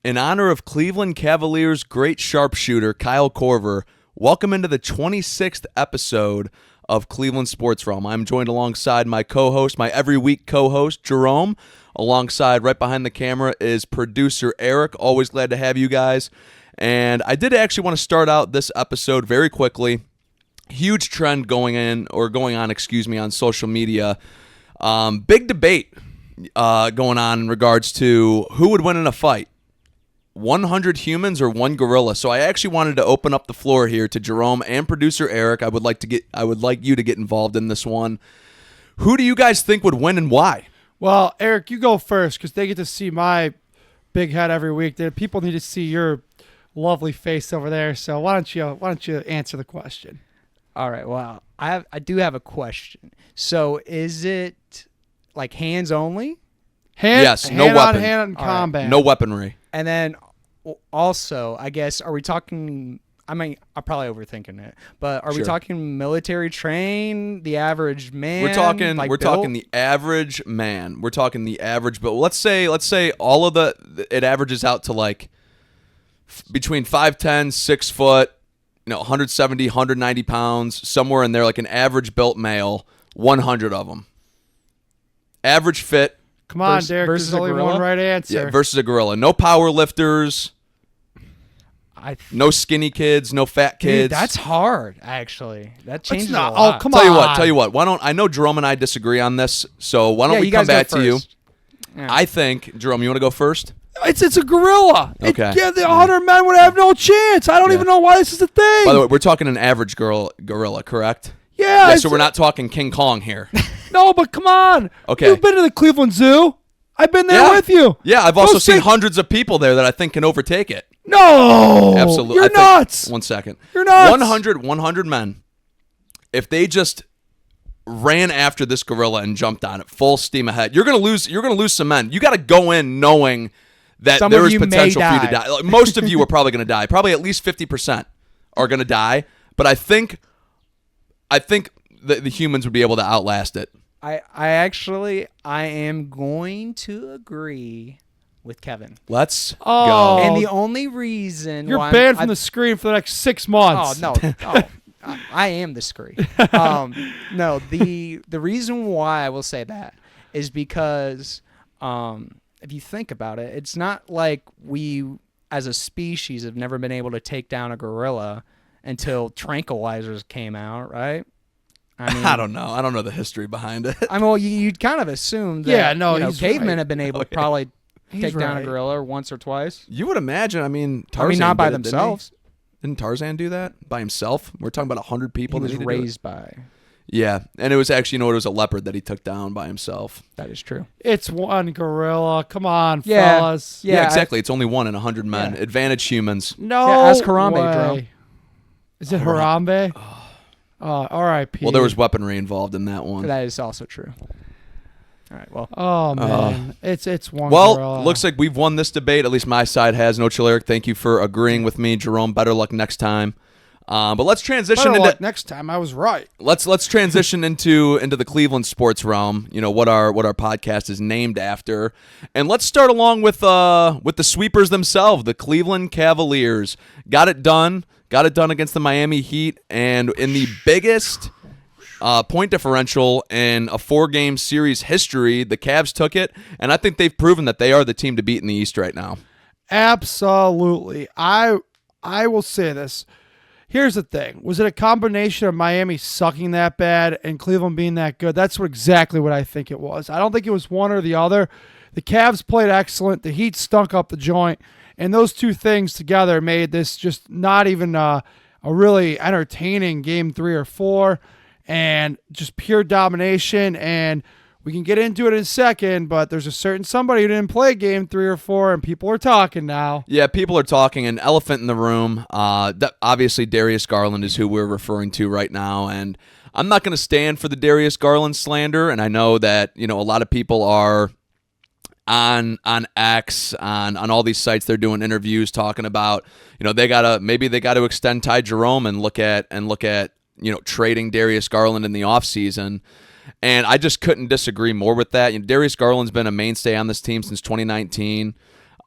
In honor of Cleveland Cavaliers great sharpshooter Kyle Korver, welcome into the 26th episode of Cleveland Sports Realm. I'm joined alongside my co-host, my every week co-host, Jerome. Alongside, right behind the camera, is producer Eric. Always glad to have you guys. And I did actually want to start out this episode very quickly. Huge trend going on on social media. Big debate going on in regards to who would win in a fight. 100 humans or one gorilla. So I actually wanted to open up the floor here to Jerome and producer Eric. I would like you to get involved in this one. Who do you guys think would win and why? Well, Eric, you go first because they get to see my big head every week. People need to see your lovely face over there. So why don't you answer the question? All right. Well, I do have a question. So is it like hands only? Yes, no weapon. Hand-on-hand combat. Right. No weaponry. And then also, I guess, are we talking, I mean, I'm probably overthinking it, but are we talking military train, the average man? We're talking the average man. We're talking the average, but let's say all of it averages out to like between 5'10", 6 foot, 170, 190 pounds, somewhere in there, like an average built male, 100 of them. Average fit. Come on, Derek. There's only one right answer. Yeah, versus a gorilla. No power lifters. No skinny kids. No fat kids. Dude, that's hard, actually. That changes a lot. Oh, come on. Tell you what. Why don't I know Jerome and I disagree on this? So why don't we come back to you? Yeah. I think Jerome, you want to go first? It's a gorilla. Okay. The 100 men would have no chance. I don't even know why this is a thing. By the way, we're talking an average gorilla, correct? Yeah. So we're not talking King Kong here. No, but come on. Okay. You've been to the Cleveland Zoo. I've been there with you. Yeah, I've also seen hundreds of people there that I think can overtake it. No. Absolutely. You're nuts. One second. You're nuts. 100 men, if they just ran after this gorilla and jumped on it full steam ahead, you're going to lose some men. You got to go in knowing that there is potential for you to die. Like, most of you are probably going to die. Probably at least 50% are going to die, but I think the humans would be able to outlast it. I am going to agree with Kevin. Let's go. And the only reason you're banned from the screen for the next 6 months. Oh no. I am the screen. No, the reason why I will say that is because if you think about it, it's not like we as a species have never been able to take down a gorilla until tranquilizers came out, right? I mean, I don't know. I don't know the history behind it. I mean, well, you'd kind of assume that cavemen have been able to probably take down a gorilla once or twice. You would imagine. I mean, Tarzan not by themselves. Didn't Tarzan do that by himself? We're talking about 100 people. He was raised by. Yeah, and it was actually, it was a leopard that he took down by himself. That is true. It's one gorilla. Come on, fellas. Yeah, exactly. It's only one in 100 men. Yeah. Advantage humans. No ask Harambe, way. Is it Harambe? R.I.P. Well, there was weaponry involved in that one. That is also true. All right, well. Oh, man. It's one Well, gorilla. looks like we've won this debate. At least my side has. No chill, Eric. Thank you for agreeing with me. Jerome, better luck next time. But let's transition into next time. I was right. Let's transition into the Cleveland sports realm. What our podcast is named after, and let's start along with the sweepers themselves, the Cleveland Cavaliers. Got it done against the Miami Heat, and in the biggest point differential in a 4-game series history, the Cavs took it, and I think they've proven that they are the team to beat in the East right now. Absolutely. I will say this. Here's the thing. Was it a combination of Miami sucking that bad and Cleveland being that good? That's exactly what I think it was. I don't think it was one or the other. The Cavs played excellent. The Heat stunk up the joint. And those two things together made this just not even a really entertaining game 3 or 4, and just pure domination. And we can get into it in a second, but there's a certain somebody who didn't play game 3 or 4, and people are talking now. Yeah, people are talking. An elephant in the room. Obviously, Darius Garland is who we're referring to right now, and I'm not going to stand for the Darius Garland slander. And I know that a lot of people are on X, on all these sites. They're doing interviews talking about they gotta extend Ty Jerome and look at trading Darius Garland in the offseason. And I just couldn't disagree more with that. Darius Garland's been a mainstay on this team since 2019.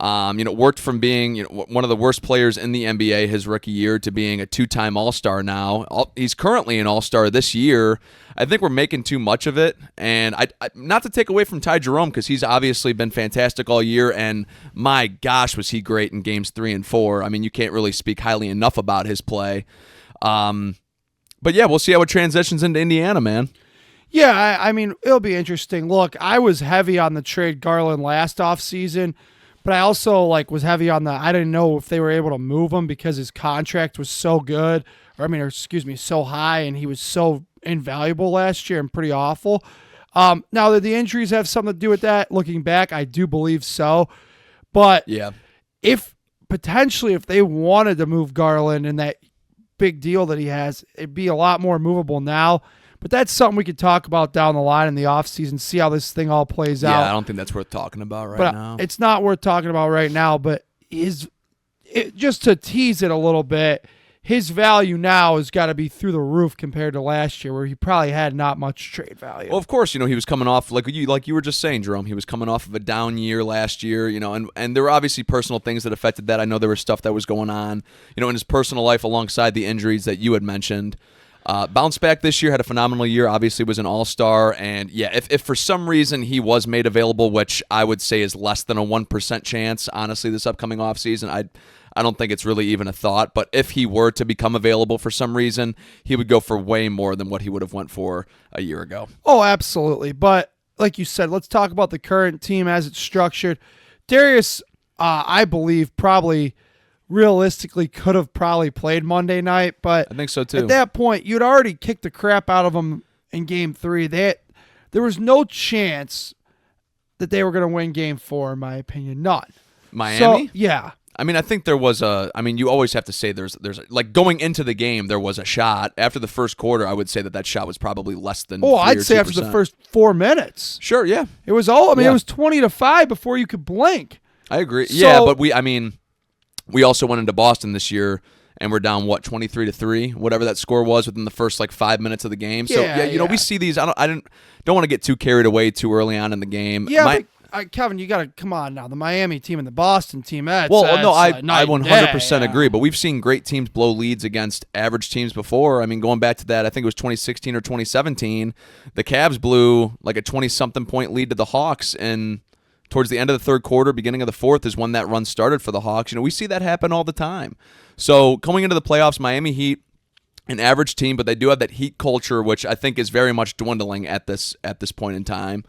Worked from being one of the worst players in the NBA his rookie year to being a 2-time All-Star now. He's currently an All-Star this year. I think we're making too much of it, and I not to take away from Ty Jerome because he's obviously been fantastic all year, and my gosh, was he great in games 3 and 4. I mean, you can't really speak highly enough about his play. But yeah, we'll see how it transitions into Indiana, man. Yeah, I mean, it'll be interesting. Look, I was heavy on the trade Garland last offseason, but I also was heavy on I didn't know if they were able to move him because his contract was so good, so high, and he was so invaluable last year and pretty awful. Now, did the injuries have something to do with that? Looking back, I do believe so. But yeah, if they wanted to move Garland and that big deal that he has, it'd be a lot more movable now. But that's something we could talk about down the line in the offseason, see how this thing all plays out. Yeah, I don't think that's worth talking about now. It's not worth talking about right now, but just to tease it a little bit, his value now has got to be through the roof compared to last year where he probably had not much trade value. Well, of course, he was coming off, like you were just saying, Jerome, he was coming off of a down year last year, and there were obviously personal things that affected that. I know there was stuff that was going on, in his personal life alongside the injuries that you had mentioned. Bounced back this year, had a phenomenal year, obviously was an all-star, and yeah, if for some reason he was made available, which I would say is less than a 1% chance, honestly, this upcoming offseason, I don't think it's really even a thought, but if he were to become available for some reason, he would go for way more than what he would have went for a year ago. Oh, absolutely, but like you said, let's talk about the current team as it's structured. Darius, I believe, probably realistically could have probably played Monday night, but I think so too. At that point, you'd already kicked the crap out of him in Game 3. There was no chance that they were going to win Game 4, in my opinion. None. Miami? So, yeah. I mean, I think there was you always have to say there's going into the game, there was a shot. After the first quarter, I would say that shot was probably less than 3 I'd or say 2%. after the first 4 minutes. Sure, yeah. It was all, it was 20-5 before you could blink. I agree. Yeah, but we also went into Boston this year and we're down 23-3, whatever that score was within the first 5 minutes of the game. So we see these. I don't want to get too carried away too early on in the game. Yeah, Kevin, you got to come on now. The Miami team and the Boston team. I 100% agree. But we've seen great teams blow leads against average teams before. I mean, going back to that, I think it was 2016 or 2017. The Cavs blew a 20-something point lead to the Hawks, and towards the end of the third quarter, beginning of the fourth is when that run started for the Hawks. We see that happen all the time. So coming into the playoffs, Miami Heat, an average team, but they do have that Heat culture, which I think is very much dwindling at this point in time.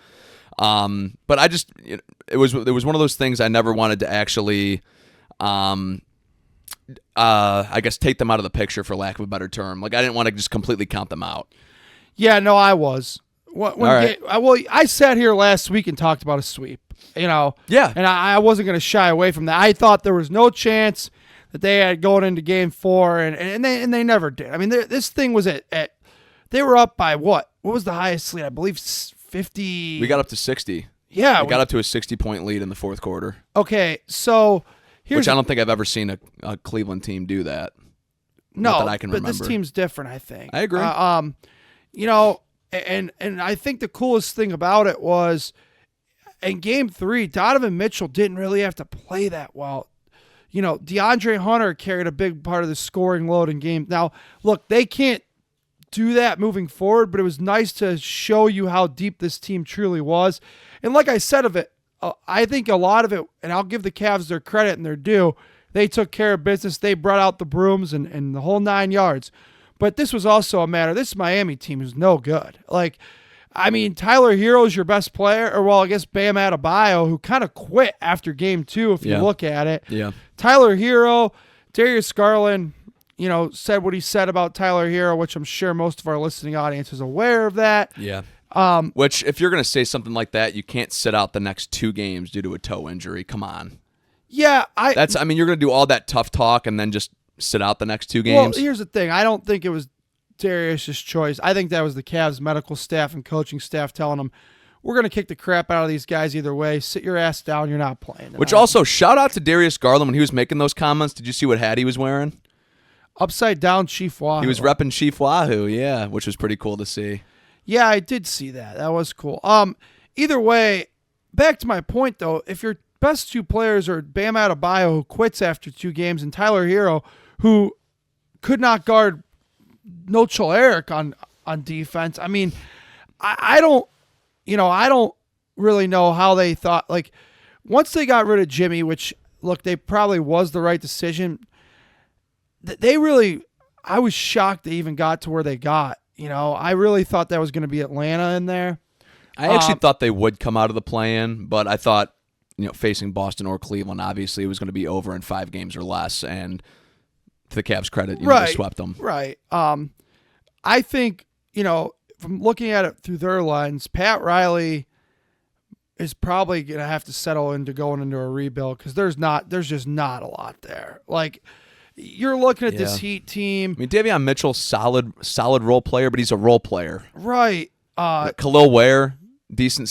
But I just, it was one of those things I never wanted to actually, I guess, take them out of the picture, for lack of a better term. I didn't want to just completely count them out. Yeah, no, I was. I sat here last week and talked about a sweep. Yeah. And I wasn't going to shy away from that. I thought there was no chance that they had going into Game 4, and they never did. I mean, this thing was at they were up by what? What was the highest lead? I believe 50. We got up to 60. Yeah. We got up to a 60-point lead in the fourth quarter. Okay, so which I don't think I've ever seen a Cleveland team do that. No, Not that I can remember. But this team's different, I think. I agree. And I think the coolest thing about it was in Game 3, Donovan Mitchell didn't really have to play that well. DeAndre Hunter carried a big part of the scoring load in game. Now, look, they can't do that moving forward, but it was nice to show you how deep this team truly was. And like I said of it, I think a lot of it, and I'll give the Cavs their credit and their due, they took care of business. They brought out the brooms and the whole 9 yards. But this was also a matter, this Miami team is no good. Tyler Hero's your best player, I guess Bam Adebayo, who kind of quit after Game 2 if you look at it. Yeah. Tyler Hero, Darius Garland, said what he said about Tyler Hero, which I'm sure most of our listening audience is aware of that. Yeah. Which, if you're going to say something like that, you can't sit out the next 2 games due to a toe injury. Come on. Yeah. You're going to do all that tough talk and then just sit out the next 2 games? Well, here's the thing. I don't think it was Darius's choice. I think that was the Cavs medical staff and coaching staff telling him, we're going to kick the crap out of these guys either way. Sit your ass down. You're not playing tonight. Which also, shout out to Darius Garland when he was making those comments. Did you see what hat he was wearing? Upside down Chief Wahoo. He was repping Chief Wahoo, yeah, which was pretty cool to see. Yeah, I did see that. That was cool. Either way, back to my point, though, if your best two players are Bam Adebayo, who quits after 2 games, and Tyler Hero, who could not guard Nochel Eric on defense. I mean, I don't really know how they thought. Like, once they got rid of Jimmy, which, look, they probably was the right decision, I was shocked they even got to where they got. I really thought that was going to be Atlanta in there. I actually thought they would come out of the play-in, but I thought, facing Boston or Cleveland, obviously it was going to be over in 5 games or less, and to the Cavs' credit, they swept them. Right. I think, from looking at it through their lens, Pat Riley is probably going to have to settle into going into a rebuild because there's just not a lot there. Like, you're looking at this Heat team. I mean, Davion Mitchell, solid role player, but he's a role player. Right. Khalil Ware, decent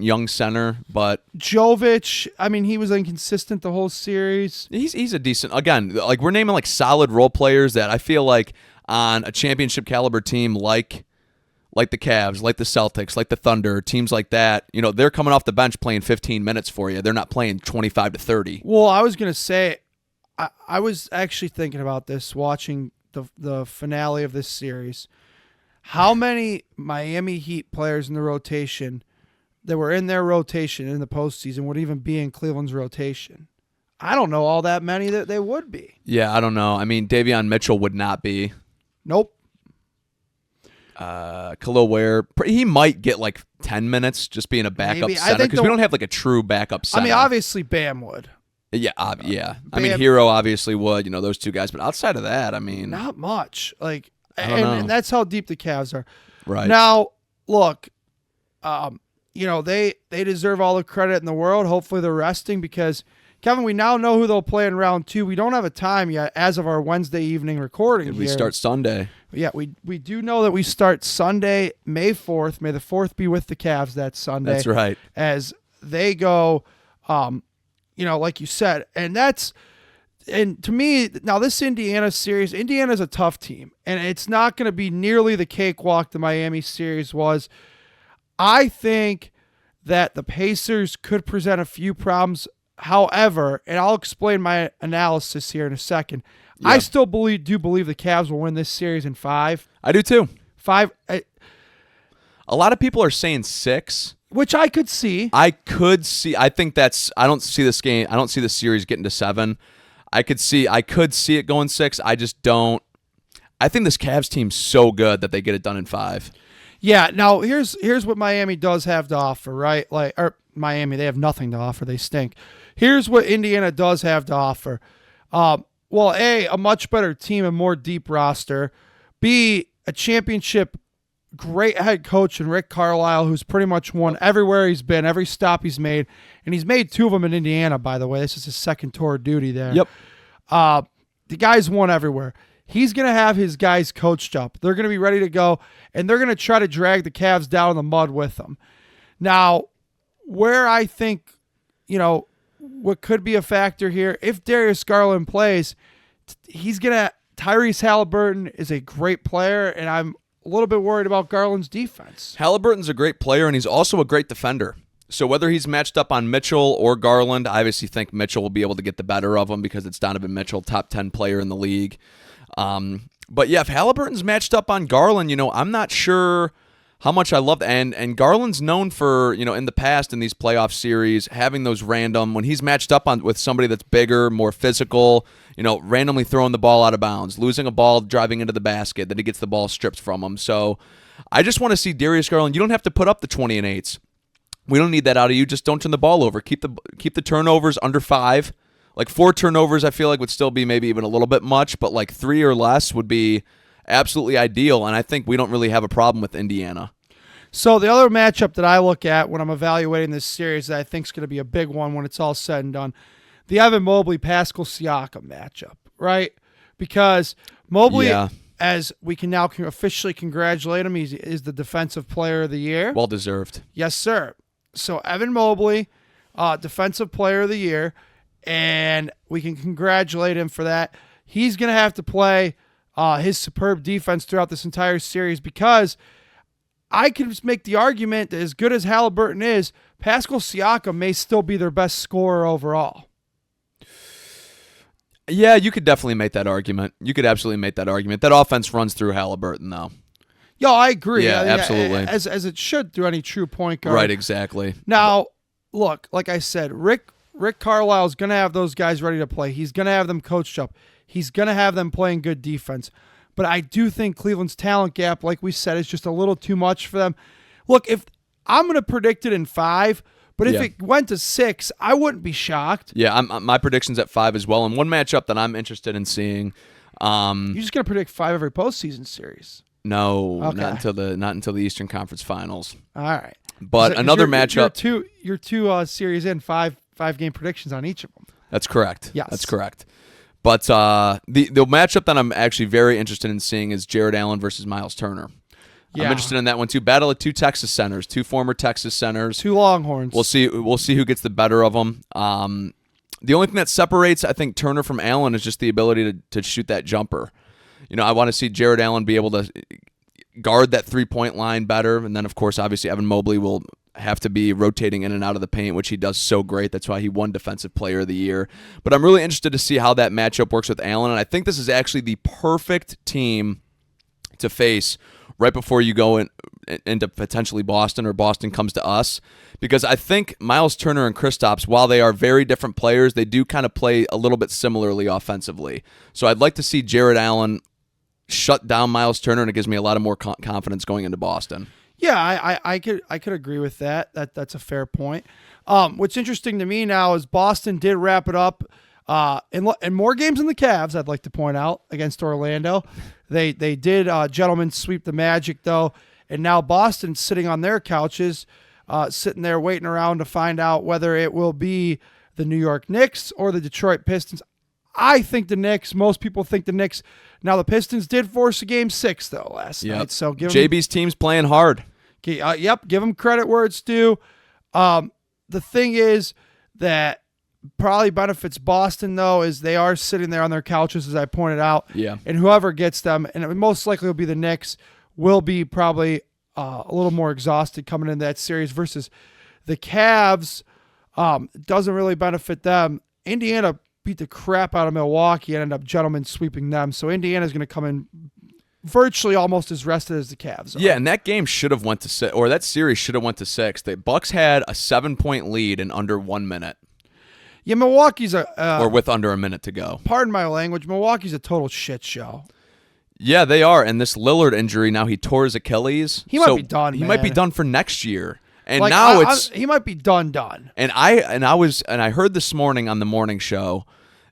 young center, but Jovic, I mean, he was inconsistent the whole series. He's a decent, again, like we're naming like solid role players that I feel like on a championship caliber team like the Cavs, like the Celtics, like the Thunder, teams like that, they're coming off the bench playing 15 minutes for you. They're not playing 25 to 30. Well, I was going to say, I was actually thinking about this watching the finale of this series. How many Miami Heat players in the rotation that were in their rotation in the postseason would even be in Cleveland's rotation? I don't know all that many that they would be. Yeah, I don't know. I mean, Davion Mitchell would not be. Nope. Khalil Ware, he might get like 10 minutes just being a backup center because we don't have like a true backup center. I mean, obviously Bam would. Yeah, yeah. I mean, Hero obviously would, those two guys. But outside of that, I mean, not much. Like, and that's how deep the Cavs are. Right. Now, look, they deserve all the credit in the world. Hopefully they're resting because, Kevin, we now know who they'll play in round 2. We don't have a time yet as of our Wednesday evening recording. We start Sunday. Yeah, we do know that we start Sunday, May 4th. May the 4th be with the Cavs that Sunday. That's right. As they go, like you said. And to me, now this Indiana series, Indiana's a tough team. And it's not going to be nearly the cakewalk the Miami series was. I think that the Pacers could present a few problems. However, and I'll explain my analysis here in a second, yeah. I still do believe the Cavs will win this series in 5. I do too. 5. A lot of people are saying 6. Which I could see. I think I don't see this game. I don't see the series getting to 7. I could see it going 6. I just don't. I think this Cavs team's so good that they get it done in 5. Yeah. Now here's what Miami does have to offer, right? Miami, they have nothing to offer. They stink. Here's what Indiana does have to offer. Well, a much better team and more deep roster. B, a championship great head coach in Rick Carlisle, who's pretty much won everywhere he's been, every stop he's made. And he's made 2 of them in Indiana, by the way. This is his second tour of duty there. Yep. The guy's won everywhere. He's going to have his guys coached up. They're going to be ready to go, and they're going to try to drag the Cavs down in the mud with them. Now, where I think, what could be a factor here, if Darius Garland plays, Tyrese Halliburton is a great player, and I'm a little bit worried about Garland's defense. Halliburton's a great player, and he's also a great defender. So whether he's matched up on Mitchell or Garland, I obviously think Mitchell will be able to get the better of him because it's Donovan Mitchell, top 10 player in the league. But yeah, if Halliburton's matched up on Garland, I'm not sure how much I love that. And Garland's known for, in the past in these playoff series, having those random, when he's matched up with somebody that's bigger, more physical, randomly throwing the ball out of bounds, losing a ball, driving into the basket, then he gets the ball stripped from him. So I just want to see Darius Garland. You don't have to put up the 20 and 8s. We don't need that out of you. Just don't turn the ball over. Keep the turnovers under 5. Like 4 turnovers, I feel like would still be maybe even a little bit much, but like 3 or less would be absolutely ideal. And I think we don't really have a problem with Indiana. So the other matchup that I look at when I'm evaluating this series that I think is going to be a big one when it's all said and done, the Evan Mobley-Pascal Siakam matchup, right? Because Mobley, as we can now officially congratulate him, he is the Defensive Player of the Year. Well deserved. Yes, sir. So Evan Mobley, Defensive Player of the Year, and we can congratulate him for that. He's going to have to play his superb defense throughout this entire series because I can just make the argument that as good as Halliburton is, Pascal Siakam may still be their best scorer overall. Yeah, you could definitely make that argument. You could absolutely make that argument. That offense runs through Halliburton, though. Yo, I agree. Yeah, absolutely. As it should through any true point guard. Right, exactly. Now, look, like I said, Rick Carlisle's going to have those guys ready to play. He's going to have them coached up. He's going to have them playing good defense. But I do think Cleveland's talent gap, like we said, is just a little too much for them. Look, if I'm going to predict it in 5, but if it went to 6, I wouldn't be shocked. Yeah, my prediction's at 5 as well. And one matchup that I'm interested in seeing. You're just going to predict 5 every postseason series. No, Okay. not until the Eastern Conference Finals. All right. But another matchup. You're two series in, five game predictions on each of them. That's correct. Yes. That's correct. But the matchup that I'm actually very interested in seeing is Jared Allen versus Miles Turner. Yeah. I'm interested in that one too. Battle of 2 Texas centers, 2 former Texas centers. 2 Longhorns. We'll see who gets the better of them. The only thing that separates, I think, Turner from Allen is just the ability to shoot that jumper. I want to see Jared Allen be able to guard that 3-point line better. And then, of course, obviously, Evan Mobley will have to be rotating in and out of the paint, which he does so great. That's why he won Defensive Player of the Year. But I'm really interested to see how that matchup works with Allen. And I think this is actually the perfect team to face right before you go into potentially Boston, or Boston comes to us. Because I think Miles Turner and Kristaps, while they are very different players, they do kind of play a little bit similarly offensively. So I'd like to see Jared Allen shut down Miles Turner, and it gives me a lot of more confidence going into Boston. Yeah, I could agree with that. That's a fair point. What's interesting to me now is Boston did wrap it up in more games than the Cavs, I'd like to point out, against Orlando. They did gentlemen sweep the Magic, though, and now Boston's sitting on their couches, sitting there waiting around to find out whether it will be the New York Knicks or the Detroit Pistons. I think the Knicks. Most people think the Knicks. Now, the Pistons did force a Game 6, though, last night. So give JB's team's playing hard. Yep, give them credit where it's due. The thing is that probably benefits Boston, though, is they are sitting there on their couches, as I pointed out. Yeah. And whoever gets them, and it most likely will be the Knicks, will be probably a little more exhausted coming into that series versus the Cavs. Doesn't really benefit them. Indiana beat the crap out of Milwaukee and ended up gentlemen sweeping them. So Indiana's going to come in virtually almost as rested as the Cavs are. Yeah, and that game should have went to 6, or that series should have went to 6. The Bucks had a 7-point lead in under 1 minute. Yeah, Milwaukee's or with under a minute to go. Pardon my language. Milwaukee's a total shit show. Yeah, they are. And this Lillard injury, now he tore his Achilles. He might be done, He man. might be done for next year. And Like, now he might be done. And I heard this morning on the morning show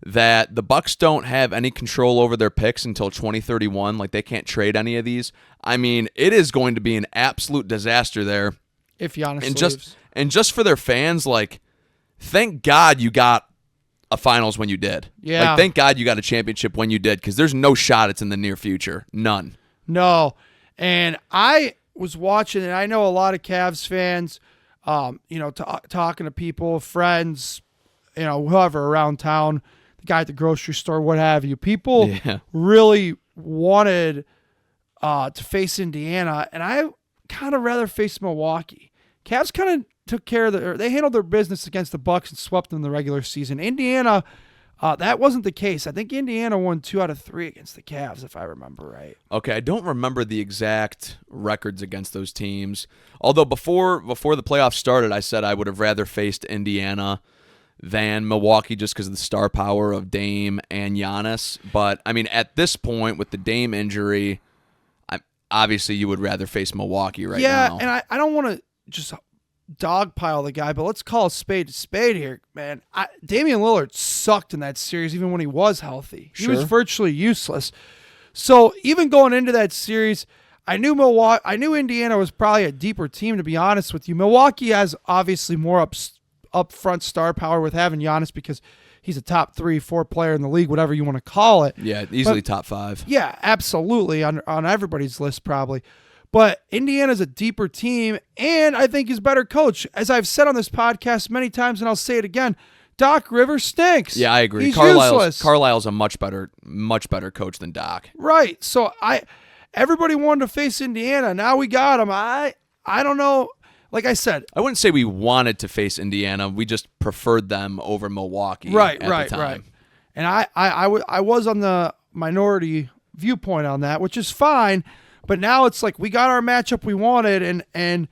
that the Bucks don't have any control over their picks until 2031. Like, they can't trade any of these. I mean, it is going to be an absolute disaster there. If Giannis leaves. And just for their fans, like, thank God you got a finals when you did. Yeah. Like, thank God you got a championship when you did, because there's no shot it's in the near future. None. No. And I was watching, and I know a lot of Cavs fans, talking to people, friends, whoever around town, the guy at the grocery store, what have you. People really wanted to face Indiana, and I kind of rather face Milwaukee. Cavs kind of took care of they handled their business against the Bucks and swept them in the regular season. Indiana, that wasn't the case. I think Indiana won 2 out of 3 against the Cavs, if I remember right. Okay, I don't remember the exact records against those teams. Although before the playoffs started, I said I would have rather faced Indiana than Milwaukee just because of the star power of Dame and Giannis. But, I mean, at this point, with the Dame injury, obviously you would rather face Milwaukee right now. Yeah, and I don't want to just dogpile the guy, but let's call a spade here, man. Damian Lillard sucked in that series even when he was healthy. He was virtually useless. So even going into that series, I knew Indiana was probably a deeper team, to be honest with you. Milwaukee has obviously more upfront star power with having Giannis because he's a top 3-4 player in the league, whatever you want to call it. Yeah, easily top 5. Yeah, absolutely, on everybody's list probably. But Indiana's a deeper team, and I think he's a better coach. As I've said on this podcast many times, and I'll say it again, Doc Rivers stinks. Yeah, I agree. He's useless. Carlisle's a much better coach than Doc. Right. So everybody wanted to face Indiana. Now we got him. I don't know. like I said, I wouldn't say we wanted to face Indiana. We just preferred them over Milwaukee. right. at the time. And I was on the minority viewpoint on that, which is fine. But now it's like we got our matchup we wanted, and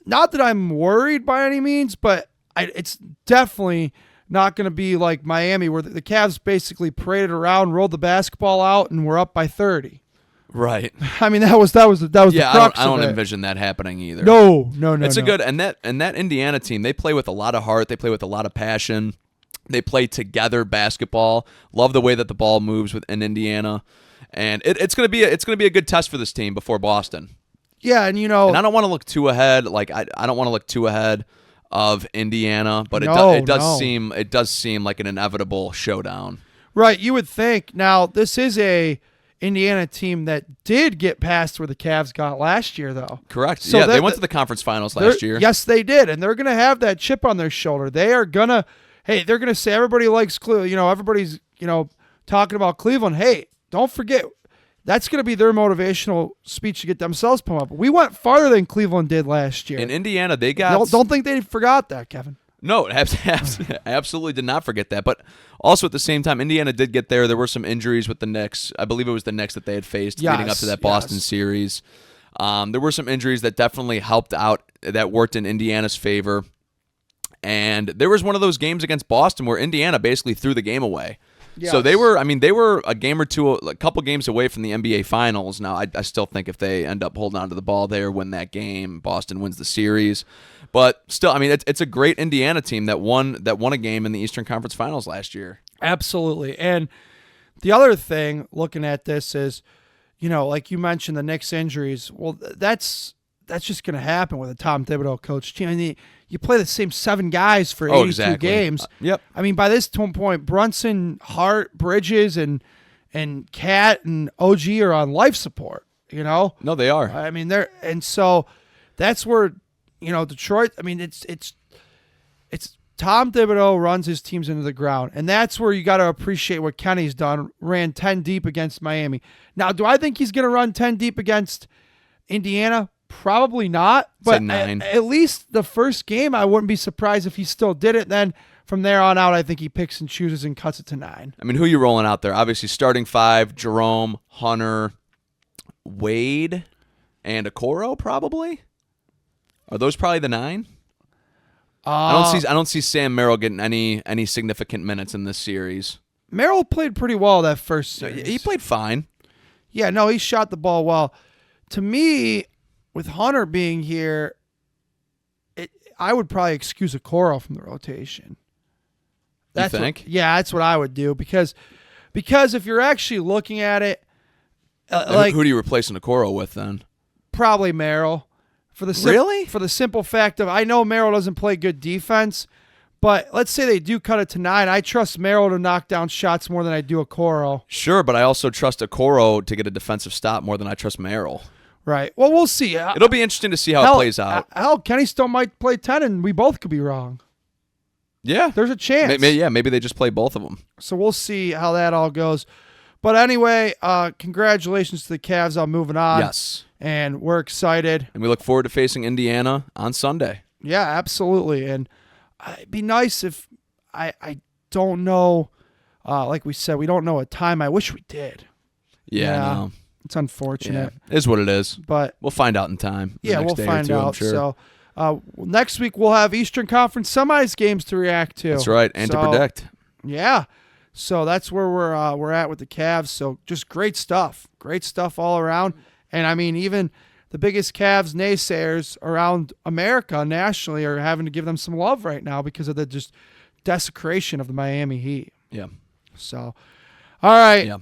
not that I'm worried by any means, but it's definitely not going to be like Miami where the Cavs basically paraded around, rolled the basketball out, and we're up by 30. Right. I mean, that was the crux I don't of it. envision that happening either. No. It's a good and that Indiana team, they play with a lot of heart, they play with a lot of passion. They play together basketball. Love the way that the ball moves in Indiana. And it's going to be a good test for this team before Boston. Yeah, and And I don't want to look too ahead. Like I don't want to look too ahead of Indiana, but it does seem like an inevitable showdown. right, you would think. Now, this is a Indiana team that did get past where the Cavs got last year, though. Correct. So Yeah, they went to the conference finals last year. Yes, they did, and they're going to have that chip on their shoulder. They're going to say everybody likes Cleveland. Everybody's, talking about Cleveland. Hey, don't forget, that's going to be their motivational speech to get themselves pumped up. We went farther than Cleveland did last year. In Indiana, they got... Don't think they forgot that, Kevin. No, absolutely did not forget that. But also at the same time, Indiana did get there. There were some injuries with the Knicks. I believe it was the Knicks that they had faced leading up to that Boston series. There were some injuries that definitely helped out, that worked in Indiana's favor. And there was one of those games against Boston where Indiana basically threw the game away. Yes. So they were a game or two, a couple games away from the NBA Finals. Now, I still think if they end up holding on to the ball there, win that game, Boston wins the series. But still, it's a great Indiana team that won a game in the Eastern Conference Finals last year. Absolutely. And the other thing, looking at this is, like you mentioned, the Knicks injuries. Well, that's just going to happen with a Tom Thibodeau coach team. I mean, you play the same 7 guys for 82 games. Yep. I mean, by this point, Brunson, Hart, Bridges, and Cat and OG are on life support. No, they are. I mean, and so that's where Detroit. I mean, it's Tom Thibodeau runs his teams into the ground, and that's where you got to appreciate what Kenny's done. Ran 10 deep against Miami. Now, do I think he's going to run 10 deep against Indiana? Probably not, but at least the first game, I wouldn't be surprised if he still did it. Then from there on out, I think he picks and chooses and cuts it to 9. I mean, who are you rolling out there? Obviously, starting 5, Jerome, Hunter, Wade, and Okoro, probably? Are those probably the 9? I don't see Sam Merrill getting any significant minutes in this series. Merrill played pretty well that first series. He played fine. Yeah, no, he shot the ball well. To me, with Hunter being here, I would probably excuse Okoro from the rotation. You think? That's what I would do because if you're actually looking at it, who do you replace Okoro with then? Probably Merrill. For the simple fact of I know Merrill doesn't play good defense, but let's say they do cut it to 9. I trust Merrill to knock down shots more than I do Okoro. Sure, but I also trust Okoro to get a defensive stop more than I trust Merrill. Right. Well, we'll see. It'll be interesting to see how it plays out. Kenny still might play 10, and we both could be wrong. Yeah. There's a chance. Maybe they just play both of them. So we'll see how that all goes. But anyway, congratulations to the Cavs on moving on. Yes. And we're excited. And we look forward to facing Indiana on Sunday. Yeah, absolutely. And it'd be nice if I don't know, like we said, we don't know a time. I wish we did. Yeah. No. It's unfortunate. Yeah, it is what it is. But we'll find out in time. We'll find out. I'm sure. So next week we'll have Eastern Conference semis games to react to. That's right, and to predict. Yeah. So that's where we're at with the Cavs. So just great stuff all around. And I mean, even the biggest Cavs naysayers around America nationally are having to give them some love right now because of the just desecration of the Miami Heat. Yeah. So, all right. Yeah.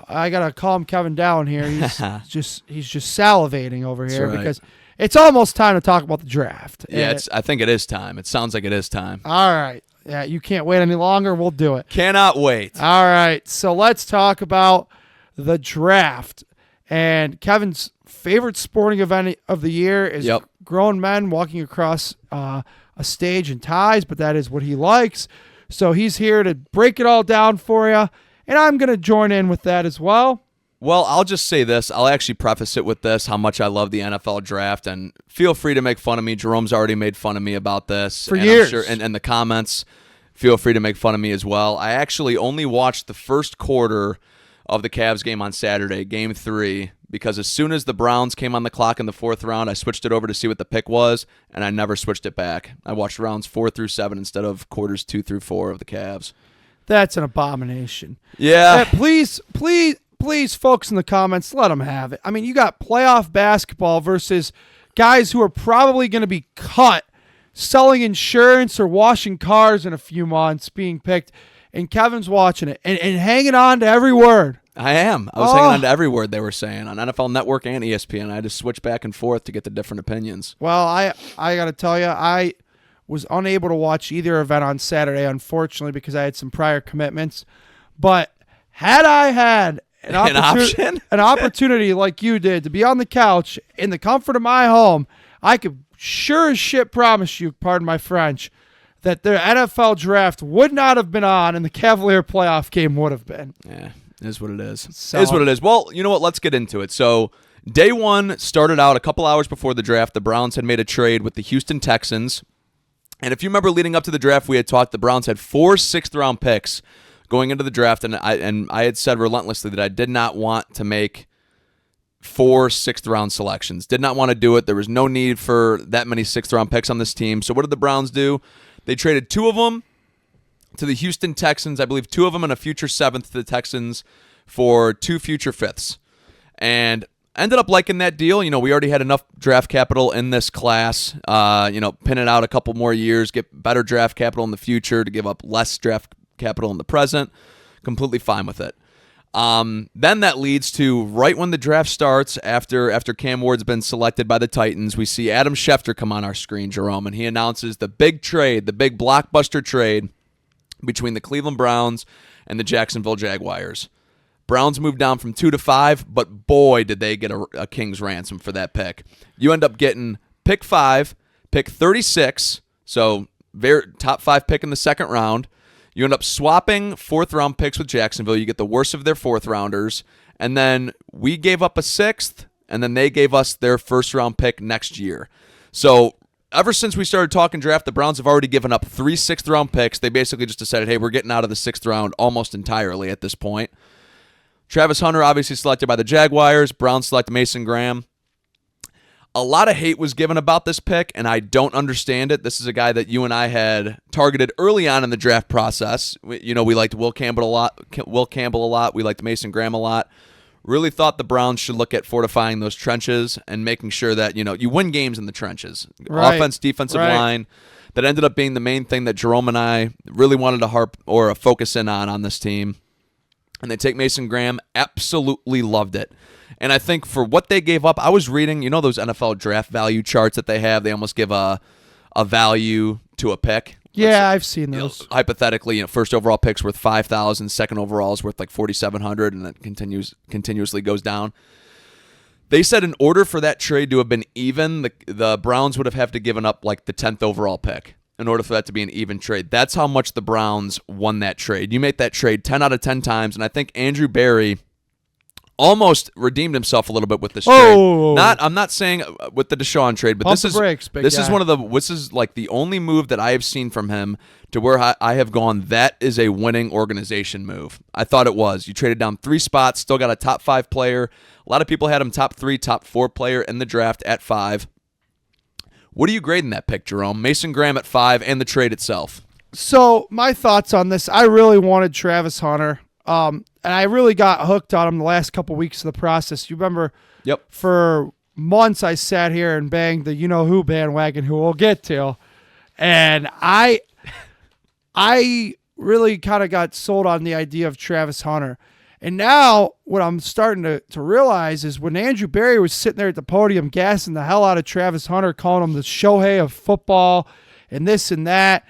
I gotta calm Kevin down here. He's just salivating over here because it's almost time to talk about the draft. Yeah, I think it is time. It sounds like it is time. All right. Yeah, you can't wait any longer. We'll do it. Cannot wait. All right. So let's talk about the draft. And Kevin's favorite sporting event of the year is grown men walking across a stage in ties, but that is what he likes. So he's here to break it all down for you. And I'm going to join in with that as well. Well, I'll just say this. I'll actually preface it with this, how much I love the NFL draft, and feel free to make fun of me. Jerome's already made fun of me about this. For and years. I'm sure, and the comments, feel free to make fun of me as well. I actually only watched the first quarter of the Cavs game on Saturday, Game 3, because as soon as the Browns came on the clock in the 4th round, I switched it over to see what the pick was, and I never switched it back. I watched rounds 4 through 7 instead of quarters 2 through 4 of the Cavs. That's an abomination. Yeah. Please, folks in the comments, let them have it. I mean, you got playoff basketball versus guys who are probably going to be cut, selling insurance or washing cars in a few months, being picked, and Kevin's watching it and hanging on to every word. I am. I was hanging on to every word they were saying on NFL Network and ESPN. I had to switch back and forth to get the different opinions. Well, I got to tell you, I was unable to watch either event on Saturday, unfortunately, because I had some prior commitments. But had I had an opportunity like you did to be on the couch in the comfort of my home, I could sure as shit promise you, pardon my French, that the NFL draft would not have been on and the Cavalier playoff game would have been. Yeah, it is what it is. So, It is what it is. Well, you know what? Let's get into it. So, day one started out a couple hours before the draft. The Browns had made a trade with the Houston Texans. And if you remember leading up to the draft, we had talked the Browns had 4 6th-round picks going into the draft, and I had said relentlessly that I did not want to make 4 6th-round selections. Did not want to do it. There was no need for that many 6th-round picks on this team. So what did the Browns do? They traded 2 of them to the Houston Texans. I believe 2 of them and a future 7th to the Texans for 2 future 5ths. And ended up liking that deal. You know, we already had enough draft capital in this class. Pin it out a couple more years, get better draft capital in the future to give up less draft capital in the present. Completely fine with it. Then that leads to right when the draft starts, after Cam Ward's been selected by the Titans, we see Adam Schefter come on our screen, Jerome, and he announces the big trade, the big blockbuster trade between the Cleveland Browns and the Jacksonville Jaguars. Browns moved down from 2 to 5, but boy, did they get a king's ransom for that pick. You end up getting pick 5, pick 36, so very top 5 pick in the second round. You end up swapping 4th-round picks with Jacksonville. You get the worst of their 4th-rounders, and then we gave up a 6th, and then they gave us their 1st-round pick next year. So ever since we started talking draft, the Browns have already given up 3 6th-round picks. They basically just decided, hey, we're getting out of the 6th round almost entirely at this point. Travis Hunter obviously selected by the Jaguars. Browns select Mason Graham. A lot of hate was given about this pick, and I don't understand it. This is a guy that you and I had targeted early on in the draft process. We liked Will Campbell a lot. We liked Mason Graham a lot. Really thought the Browns should look at fortifying those trenches and making sure that, you win games in the trenches. Right. Offense, defensive line. That ended up being the main thing that Jerome and I really wanted to focus in on this team. And they take Mason Graham, absolutely loved it. And I think for what they gave up, I was reading, those NFL draft value charts that they have. They almost give a value to a pick. Yeah, I've seen those. Hypothetically, first overall pick's worth $5,000, second overall is worth like $4,700, and that continuously goes down. They said in order for that trade to have been even, the Browns would have to given up like the 10th overall pick in order for that to be an even trade. That's how much the Browns won that trade. You make that trade 10 out of 10 times, and I think Andrew Berry almost redeemed himself a little bit with this trade. I'm not saying with the Deshaun trade, but this is like the only move that I have seen from him to where I have gone, that is a winning organization move. I thought it was. You traded down 3 spots, still got a top 5 player. A lot of people had him top 3, top 4 player in the draft at 5. What are you grading that pick, Jerome? Mason Graham at 5 and the trade itself. So my thoughts on this, I really wanted Travis Hunter. And I really got hooked on him the last couple weeks of the process. You remember, Yep. For months I sat here and banged the you-know-who bandwagon, who we'll get to. And I really kind of got sold on the idea of Travis Hunter. And now what I'm starting to realize is when Andrew Berry was sitting there at the podium gassing the hell out of Travis Hunter, calling him the Shohei of football and this and that,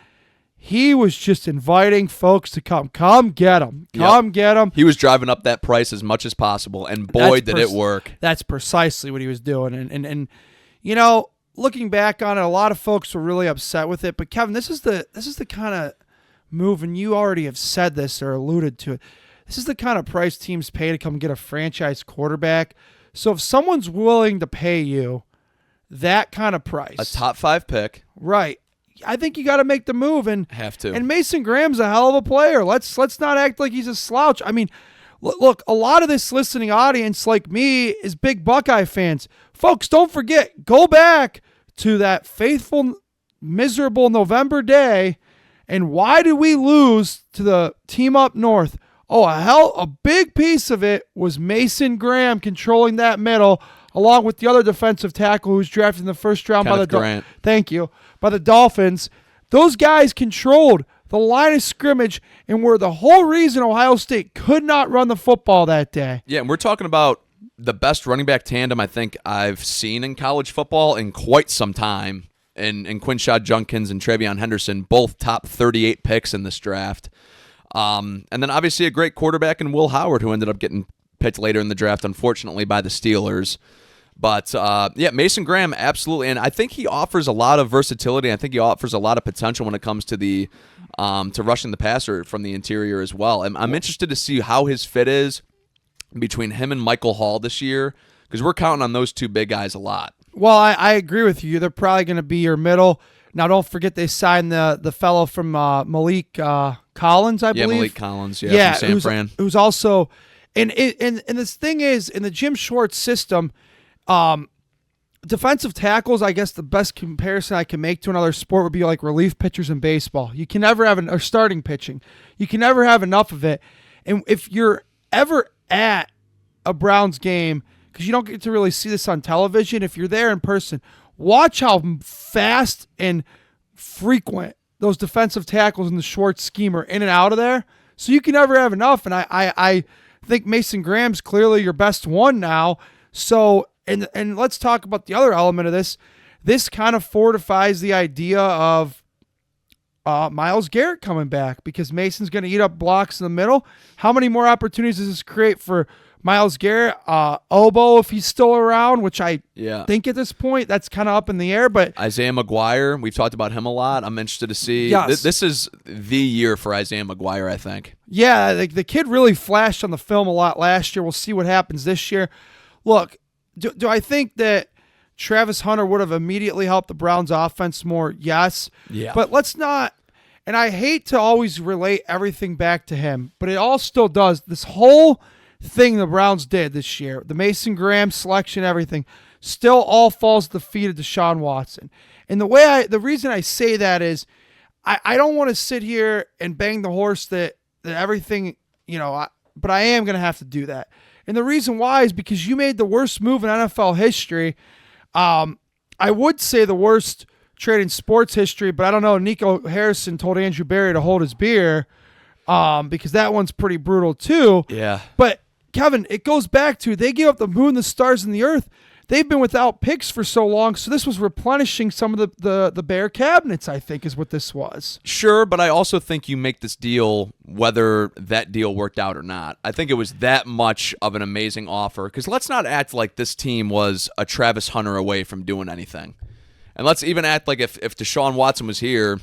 he was just inviting folks to come get him. Get him. He was driving up that price as much as possible, and boy, did it work. That's precisely what he was doing. And looking back on it, a lot of folks were really upset with it. But Kevin, this is the kind of move, and you already have said this or alluded to it. This is the kind of price teams pay to come get a franchise quarterback. So if someone's willing to pay you that kind of price, A top 5 pick. right, I think you got to make the move. And Have to. And Mason Graham's a hell of a player. Let's not act like he's a slouch. I mean, look, a lot of this listening audience, like me, is big Buckeye fans. Folks, don't forget, go back to that faithful, miserable November day, and why did we lose to the team up north? Oh, a big piece of it was Mason Graham controlling that middle, along with the other defensive tackle who was drafted in the first round Kenneth by the Grant. Thank you. By the Dolphins. Those guys controlled the line of scrimmage and were the whole reason Ohio State could not run the football that day. Yeah, and we're talking about the best running back tandem I think I've seen in college football in quite some time. And Quinshad Junkins and Travion Henderson, both top 38 picks in this draft. And then obviously a great quarterback in Will Howard, who ended up getting picked later in the draft, unfortunately, by the Steelers. But, yeah, Mason Graham, absolutely. And I think he offers a lot of versatility. I think he offers a lot of potential when it comes to the to rushing the passer from the interior as well. I'm interested to see how his fit is between him and Michael Hall this year, because we're counting on those two big guys a lot. Well, I agree with you. They're probably going to be your middle. Now, don't forget they signed the fellow from Malik Collins, I believe. Yeah, Malik Collins, from San Fran. Who's also – and this thing is, in the Jim Schwartz system, defensive tackles, I guess the best comparison I can make to another sport would be like relief pitchers in baseball. You can never have or starting pitching. You can never have enough of it. And if you're ever at a Browns game, because you don't get to really see this on television, if you're there in person, watch how fast and frequent those defensive tackles in the Schwartz scheme are in and out of there. So you can never have enough. And I think Mason Graham's clearly your best one now. So, and let's talk about the other element of this. This kind of fortifies the idea of Myles Garrett coming back, because Mason's going to eat up blocks in the middle. How many more opportunities does this create for Myles Garrett? Oboe, if he's still around, which I think at this point that's kind of up in the air. But Isaiah McGuire, we've talked about him a lot. I'm interested to see. Yes. This is the year for Isaiah McGuire, I think. Yeah, the kid really flashed on the film a lot last year. We'll see what happens this year. Look, do I think that Travis Hunter would have immediately helped the Browns offense more? Yes. Yeah. But let's not, and I hate to always relate everything back to him, but it all still does. This whole thing the Browns did this year, the Mason Graham selection, everything, still all falls at the feet of Deshaun Watson. And the reason I say that is I don't want to sit here and bang the horse that everything, but I am going to have to do that. And the reason why is because you made the worst move in NFL history. I would say the worst trade in sports history, but I don't know. Nico Harrison told Andrew Berry to hold his beer because that one's pretty brutal too. Yeah. But, Kevin, it goes back to they gave up the moon, the stars, and the earth. They've been without picks for so long, so this was replenishing some of the Bear cabinets, I think, is what this was. Sure, but I also think you make this deal whether that deal worked out or not. I think it was that much of an amazing offer, because let's not act like this team was a Travis Hunter away from doing anything. And let's even act like if Deshaun Watson was here,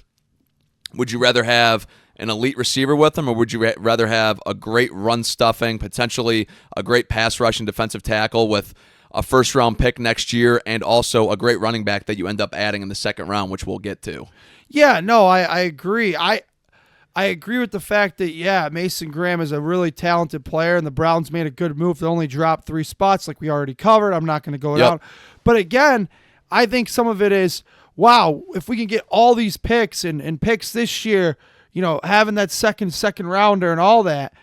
would you rather have an elite receiver with him, or would you rather have a great run stuffing, potentially a great pass rushing defensive tackle with a first-round pick next year, and also a great running back that you end up adding in the second round, which we'll get to? Yeah, no, I agree. I agree with the fact that, Mason Graham is a really talented player, and the Browns made a good move. They only dropped 3 spots like we already covered. I'm not going to go down. But again, I think some of it is, wow, if we can get all these picks and picks this year, having that second rounder and all that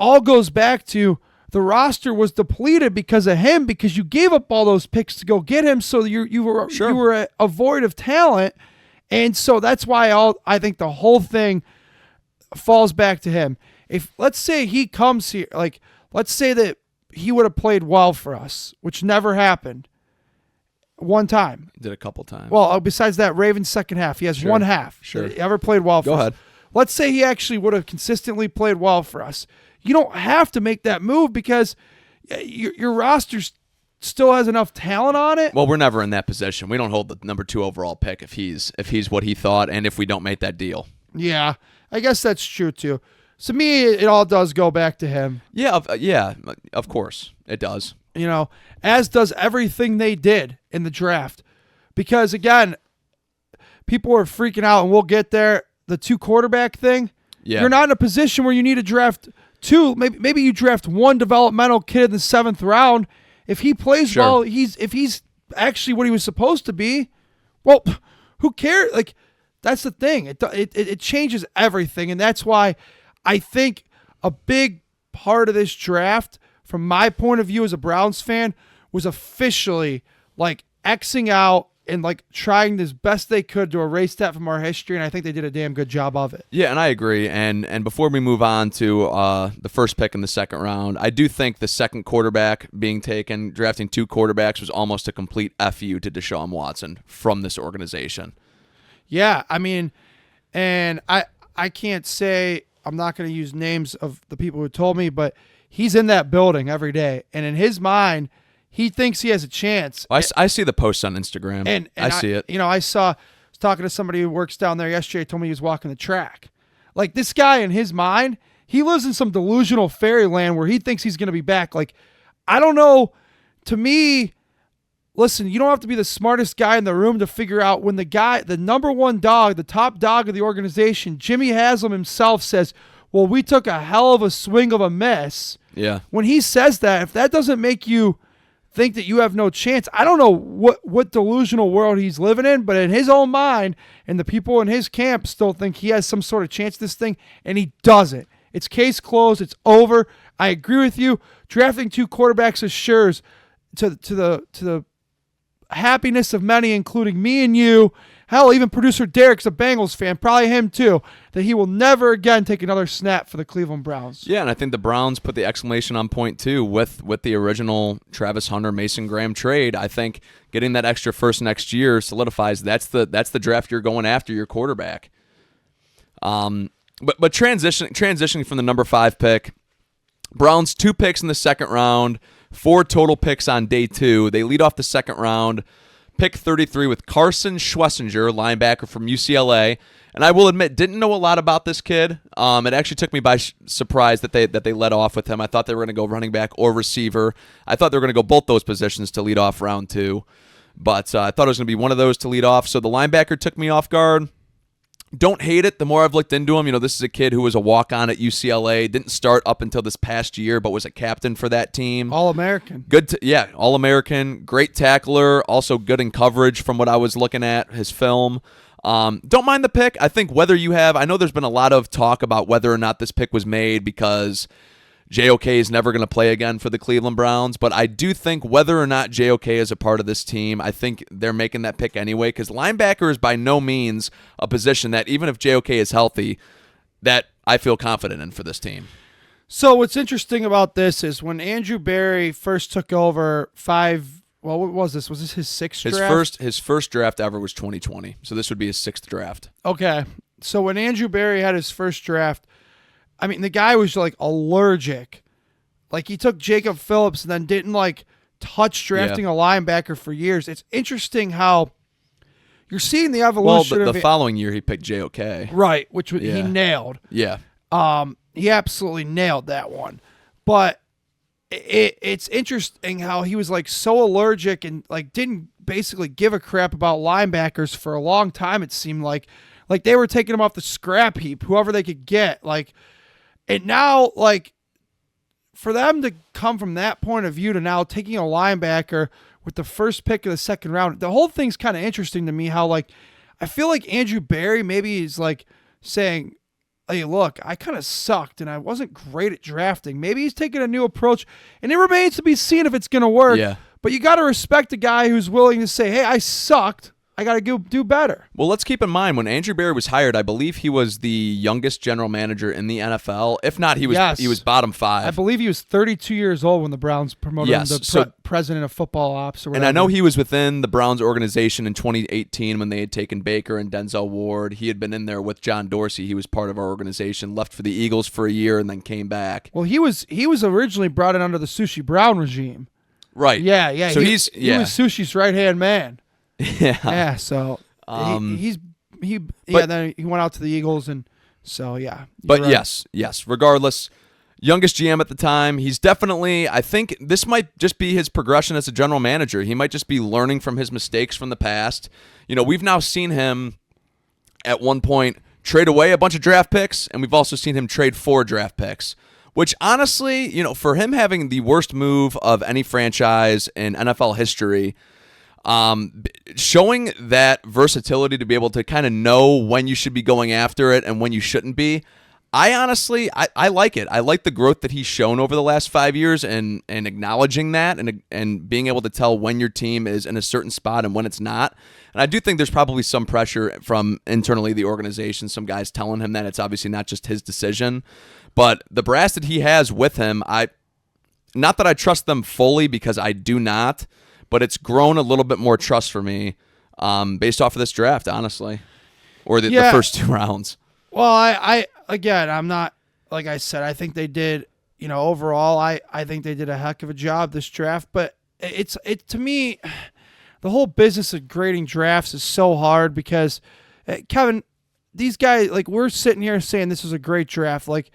all goes back to the roster was depleted because of him, because you gave up all those picks to go get him. So you were a void of talent. And so that's why I think the whole thing falls back to him. If let's say he comes here, like let's say that he would have played well for us, which never happened. One time. He did a couple times. Well, besides that Ravens second half, he has one half. Sure. He ever played well for us. Go ahead. Let's say he actually would have consistently played well for us. You don't have to make that move because your roster still has enough talent on it. Well, we're never in that position. We don't hold the number 2 overall pick if he's what he thought, and if we don't make that deal. Yeah, I guess that's true too. To me, it all does go back to him. Yeah, of course it does. As does everything they did in the draft. Because, again, people are freaking out, and we'll get there. The 2 quarterback thing, you're not in a position where you need to draft 2. Maybe you draft 1 developmental kid in the 7th round. If he plays well, if he's actually what he was supposed to be, well, who cares? Like, that's the thing. It changes everything, and that's why I think a big part of this draft, from my point of view as a Browns fan, was officially like Xing out and like trying as best they could to erase that from our history, and I think they did a damn good job of it. Yeah, and I agree. And before we move on to the first pick in the 2nd round, I do think the 2nd quarterback being taken, drafting 2 quarterbacks, was almost a complete FU to Deshaun Watson from this organization. Yeah, I mean, and I can't say, I'm not going to use names of the people who told me, but he's in that building every day, and in his mind, he thinks he has a chance. I see the posts on Instagram. And I see it. I was talking to somebody who works down there yesterday, told me he was walking the track. Like, this guy, in his mind, he lives in some delusional fairyland where he thinks he's going to be back. Like, I don't know. To me, listen, you don't have to be the smartest guy in the room to figure out when the number 1 dog, the top dog of the organization, Jimmy Haslam himself, says, well, we took a hell of a swing of a miss. Yeah. When he says that, if that doesn't make you think that you have no chance, I don't know what delusional world he's living in, but in his own mind, and the people in his camp still think he has some sort of chance at this thing, and he doesn't. It's case closed. It's over. I agree with you. Drafting 2 quarterbacks assures to the happiness of many, including me and you. Hell, even producer Derek's a Bengals fan, probably him too, that he will never again take another snap for the Cleveland Browns. Yeah, and I think the Browns put the exclamation on point too with the original Travis Hunter, Mason Graham trade. I think getting that extra first next year solidifies that's the draft you're going after, your quarterback. But transitioning from the number 5 pick, Browns 2 picks in the 2nd round, 4 total picks on day 2. They lead off the 2nd round. Pick 33 with Carson Schlesinger, linebacker from UCLA. And I will admit, didn't know a lot about this kid. It actually took me by surprise that they led off with him. I thought they were going to go running back or receiver. I thought they were going to go both those positions to lead off round 2. But I thought it was going to be one of those to lead off. So the linebacker took me off guard. Don't hate it. The more I've looked into him, this is a kid who was a walk-on at UCLA. Didn't start up until this past year, but was a captain for that team. All-American. All-American. Great tackler. Also good in coverage from what I was looking at, his film. Don't mind the pick. I think I know there's been a lot of talk about whether or not this pick was made because JOK is never going to play again for the Cleveland Browns, but I do think whether or not JOK is a part of this team, I think they're making that pick anyway because linebacker is by no means a position that, even if JOK is healthy, that I feel confident in for this team. So what's interesting about this is when Andrew Berry first took over what was this? Was this his 6th draft? His first draft ever was 2020, so this would be his 6th draft. Okay, so when Andrew Berry had his first draft, I mean, the guy was like allergic. Like, he took Jacob Phillips and then didn't like touch drafting a linebacker for years. It's interesting how you're seeing the evolution. Well, the following year he picked JOK. Right, which he nailed. Yeah. He absolutely nailed that one. But it's interesting how he was like so allergic and like didn't basically give a crap about linebackers for a long time. It seemed like they were taking him off the scrap heap, whoever they could get. And now, for them to come from that point of view to now taking a linebacker with the first pick of the 2nd round, the whole thing's kind of interesting to me how, I feel like Andrew Berry maybe is, saying, hey, look, I kind of sucked and I wasn't great at drafting. Maybe he's taking a new approach, and it remains to be seen if it's going to work. Yeah. But you got to respect a guy who's willing to say, hey, I sucked. I got to go do better. Well, let's keep in mind when Andrew Berry was hired, I believe he was the youngest general manager in the NFL. If not, he was bottom 5. I believe he was 32 years old when the Browns promoted him to president of football ops. Or whatever. And I know he was within the Browns organization in 2018 when they had taken Baker and Denzel Ward. He had been in there with John Dorsey. He was part of our organization, left for the Eagles for a year, and then came back. Well, he was originally brought in under the Sushi Brown regime. Right. Yeah. So he was Sushi's right-hand man. Yeah. Yeah, so then he went out to the Eagles and So, yeah. But you're right. yes. Regardless, youngest GM at the time. He's definitely, I think this might just be his progression as a general manager. He might just be learning from his mistakes from the past. We've now seen him at one point trade away a bunch of draft picks, and we've also seen him trade 4 draft picks, which honestly, for him having the worst move of any franchise in NFL history, showing that versatility to be able to kind of know when you should be going after it and when you shouldn't be, I honestly, I like it. I like the growth that he's shown over the last 5 years and acknowledging that and being able to tell when your team is in a certain spot and when it's not. And I do think there's probably some pressure from internally the organization, some guys telling him that it's obviously not just his decision. But the brass that he has with him, not that I trust them fully because I do not, but it's grown a little bit more trust for me based off of this draft, honestly, or the first 2 rounds. Well, I again, I'm not, like I said, I think they did, overall, I think they did a heck of a job this draft. But it's to me, the whole business of grading drafts is so hard because, Kevin, these guys, like, we're sitting here saying this is a great draft. Like,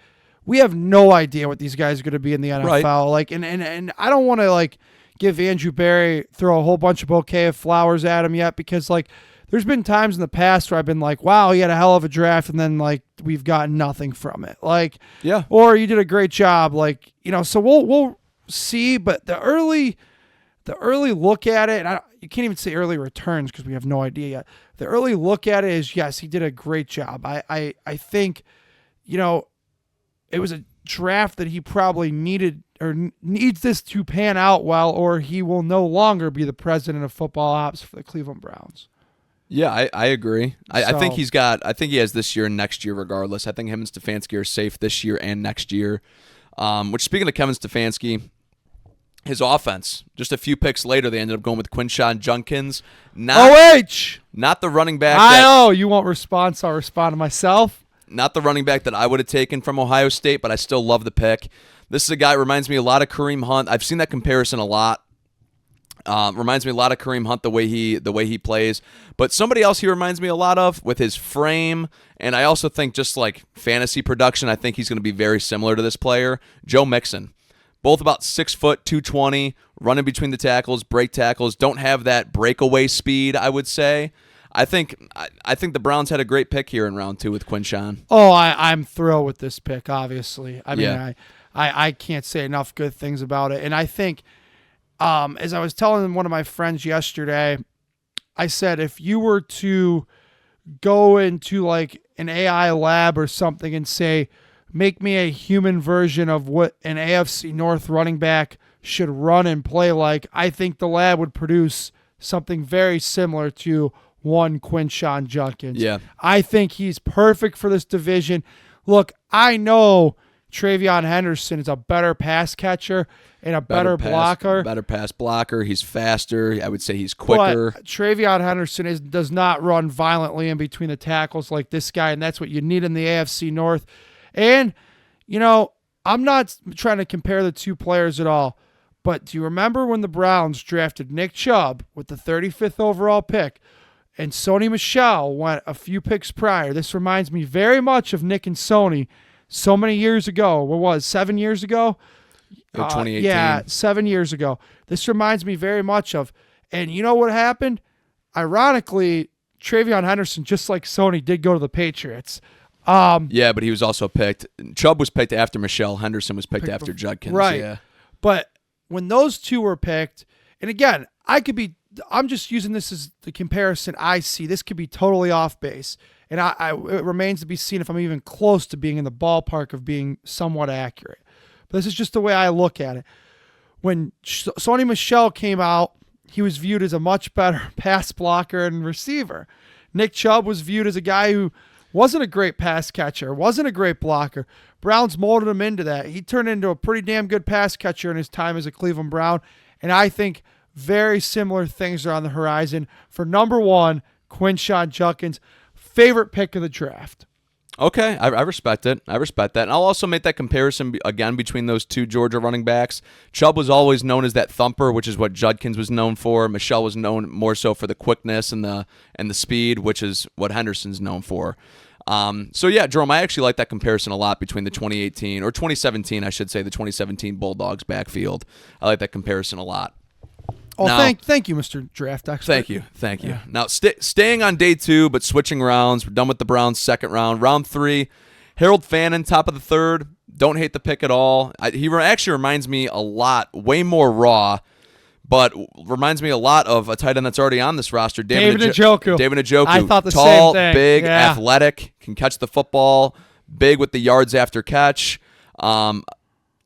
we have no idea what these guys are going to be in the NFL. Right. Like, and I don't want to, like, give Andrew Berry, throw a whole bunch of bouquet of flowers at him yet because, like, there's been times in the past where I've been like, wow, he had a hell of a draft, and then, like, we've gotten nothing from it. Like, yeah. Or you did a great job. Like, so we'll see. But the early look at it, and you can't even say early returns because we have no idea yet. The early look at it is, yes, he did a great job. I think, it was a draft that he probably needed or needs this to pan out well, or he will no longer be the president of football ops for the Cleveland Browns. Yeah, I agree. I think he has this year and next year regardless. I think him and Stefanski are safe this year and next year. Which, speaking of Kevin Stefanski, his offense, just a few picks later, they ended up going with Quinshon Judkins. Not the running back. I know you won't respond, so I'll respond to myself. Not the running back that I would have taken from Ohio State, but I still love the pick. This is a guy who reminds me a lot of Kareem Hunt. I've seen that comparison a lot. Reminds me a lot of Kareem Hunt the way he plays. But somebody else he reminds me a lot of with his frame, and I also think just like fantasy production, I think he's going to be very similar to this player, Joe Mixon. Both about 6 foot, 220, running between the tackles, break tackles, don't have that breakaway speed, I would say. I think the Browns had a great pick here in round 2 with Quinshon. Oh, I'm thrilled with this pick, obviously. I mean, Yeah. I can't say enough good things about it. And I think, as I was telling one of my friends yesterday, I said if you were to go into like an AI lab or something and say, make me a human version of what an AFC North running back should run and play like, I think the lab would produce something very similar to one Quinshon Judkins. Yeah. I think he's perfect for this division. Look, I know Travion Henderson is a better pass catcher and a better blocker. Better pass blocker. He's faster. I would say he's quicker. But Travion Henderson does not run violently in between the tackles like this guy, and that's what you need in the AFC North. And, I'm not trying to compare the two players at all, but do you remember when the Browns drafted Nick Chubb with the 35th overall pick and Sony Michel went a few picks prior? This reminds me very much of Nick and Sony so many years ago. What was 7 years ago? 2018. Yeah, 7 years ago. This reminds me very much of, and you know what happened? Ironically, Travion Henderson, just like Sony, did go to the Patriots. Yeah, but he was also picked. Chubb was picked after Michelle. Henderson was picked after Judkins. Right. Yeah. But when those two were picked, and again, I'm just using this as the comparison I see. This could be totally off base. And it remains to be seen if I'm even close to being in the ballpark of being somewhat accurate. But this is just the way I look at it. When Sony Michel came out, he was viewed as a much better pass blocker and receiver. Nick Chubb was viewed as a guy who wasn't a great pass catcher, wasn't a great blocker. Browns molded him into that. He turned into a pretty damn good pass catcher in his time as a Cleveland Brown. And I think very similar things are on the horizon for number 1, Quinshon Judkins. Favorite pick of the draft. Okay, I respect it. I respect that. And I'll also make that comparison again between those two Georgia running backs. Chubb was always known as that thumper, which is what Judkins was known for. Michelle was known more so for the quickness and the speed, which is what Henderson's known for. So yeah, Jerome, I actually like that comparison a lot between the 2018 or 2017, I should say, the 2017 Bulldogs backfield. I like that comparison a lot. Oh, Now, thank you, Mr. Draft Expert. Thank you. Now, staying on day 2, but switching rounds. We're done with the Browns' second round. Round 3, Harold Fannin, top of the 3rd. Don't hate the pick at all. He actually reminds me a lot, way more raw, but reminds me a lot of a tight end that's already on this roster, David Njoku. David Njoku. I thought the tall, same thing. big, Yeah. athletic, can catch the football, big with the yards after catch.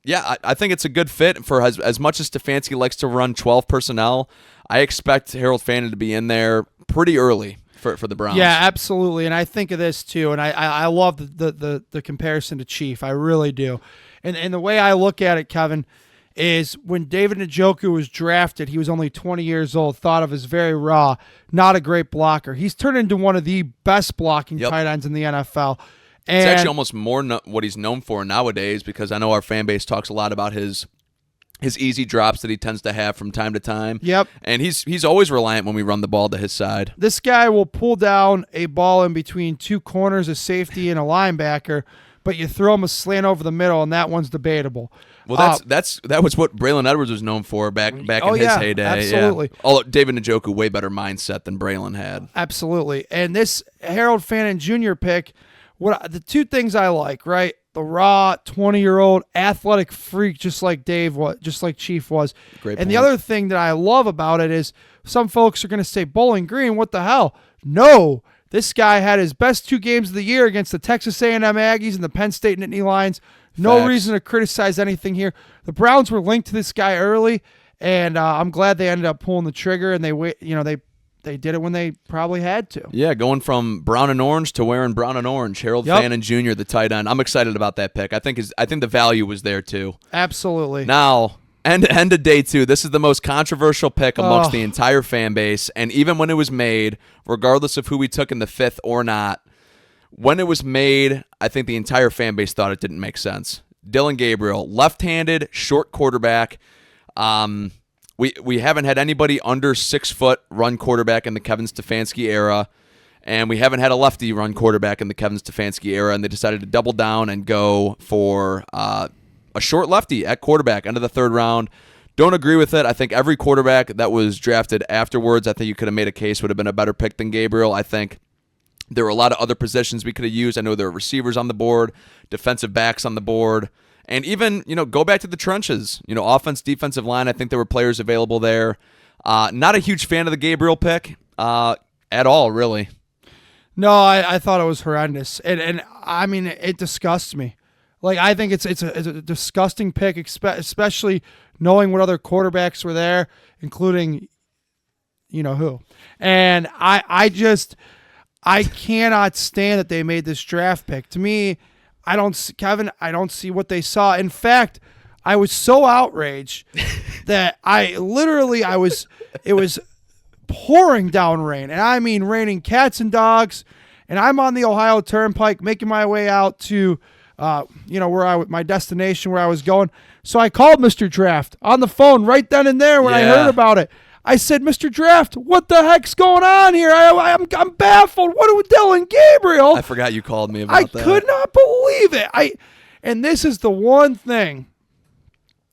Yeah, I think it's a good fit for as much as Stefanski likes to run 12 personnel. I expect Harold Fannin to be in there pretty early for the Browns. Yeah, absolutely. And I think of this too, and I love the comparison to Chief. I really do. And the way I look at it, Kevin, is when David Njoku was drafted, he was only 20 years old, thought of as very raw, not a great blocker. He's turned into one of the best blocking tight ends in the NFL. And it's actually almost more what he's known for nowadays, because I know our fan base talks a lot about his easy drops that he tends to have from time to time. Yep. And he's always reliant when we run the ball to his side. This guy will pull down a ball in between two corners, a safety and a linebacker, but you throw him a slant over the middle, and that one's debatable. Well, that was what Braylon Edwards was known for back in his heyday. Absolutely. Yeah. Although David Njoku, way better mindset than Braylon had. Absolutely. And this Harold Fannin Jr. pick, the two things I like, right? The raw 20-year-old athletic freak, just like Dave was, just like Chief was. Great and point. the other thing that I love about it is some folks are going to say Bowling Green. What the hell? No, this guy had his best 2 games of the year against the Texas A&M Aggies and the Penn State Nittany Lions. No Facts. reason to criticize anything here. The Browns were linked to this guy early, and I'm glad they ended up pulling the trigger, and they did it when they probably had to. Yeah, going from brown and orange to wearing brown and orange. Harold Fannin Jr., the tight end. I'm excited about that pick. I think the value was there too. Absolutely. Now, end of day 2, this is the most controversial pick amongst the entire fan base. And even when it was made, regardless of who we took in the 5th or not, when it was made, I think the entire fan base thought it didn't make sense. Dylan Gabriel, left-handed, short quarterback. We haven't had anybody under 6 foot run quarterback in the Kevin Stefanski era, and we haven't had a lefty run quarterback in the Kevin Stefanski era, and they decided to double down and go for a short lefty at quarterback, end of the 3rd round. Don't agree with it. I think every quarterback that was drafted afterwards, I think you could have made a case would have been a better pick than Gabriel. I think there were a lot of other positions we could have used. I know there were receivers on the board, defensive backs on the board. And even, go back to the trenches. Offense, defensive line, I think there were players available there. Not a huge fan of the Gabriel pick at all, really. No, I thought it was horrendous. And I mean, it disgusts me. Like, I think it's a disgusting pick, especially knowing what other quarterbacks were there, including who. And I cannot stand that they made this draft pick. To me, I don't see what they saw. In fact, I was so outraged that it was pouring down rain. And I mean raining cats and dogs. And I'm on the Ohio Turnpike making my way out to, my destination where I was going. So I called Mr. Draft on the phone right then and there when I heard about it. I said, Mr. Draft, what the heck's going on here? I'm baffled. What are Dylan Gabriel? I forgot you called me about that. I could not believe it. And this is the one thing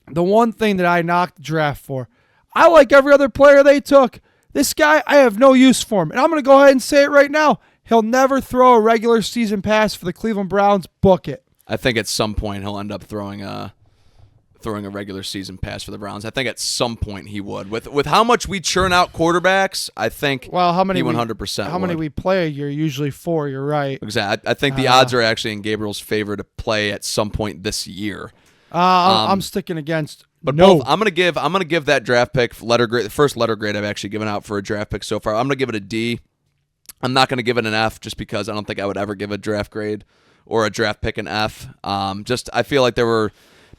that I knocked the draft for. I like every other player they took. This guy, I have no use for him. And I'm going to go ahead and say it right now. He'll never throw a regular season pass for the Cleveland Browns. Book it. I think at some point he'll end up throwing a regular season pass for the Browns. I think at some point he would. With how much we churn out quarterbacks, I think how many he 100% How many we play a year? Usually 4, you're right. Exactly. I think the odds are actually in Gabriel's favor to play at some point this year. I'm sticking against. But no. I'm gonna give that draft pick letter grade, the first letter grade I've actually given out for a draft pick so far. I'm gonna give it a D. I'm not gonna give it an F just because I don't think I would ever give a draft grade or a draft pick an F. I feel like there were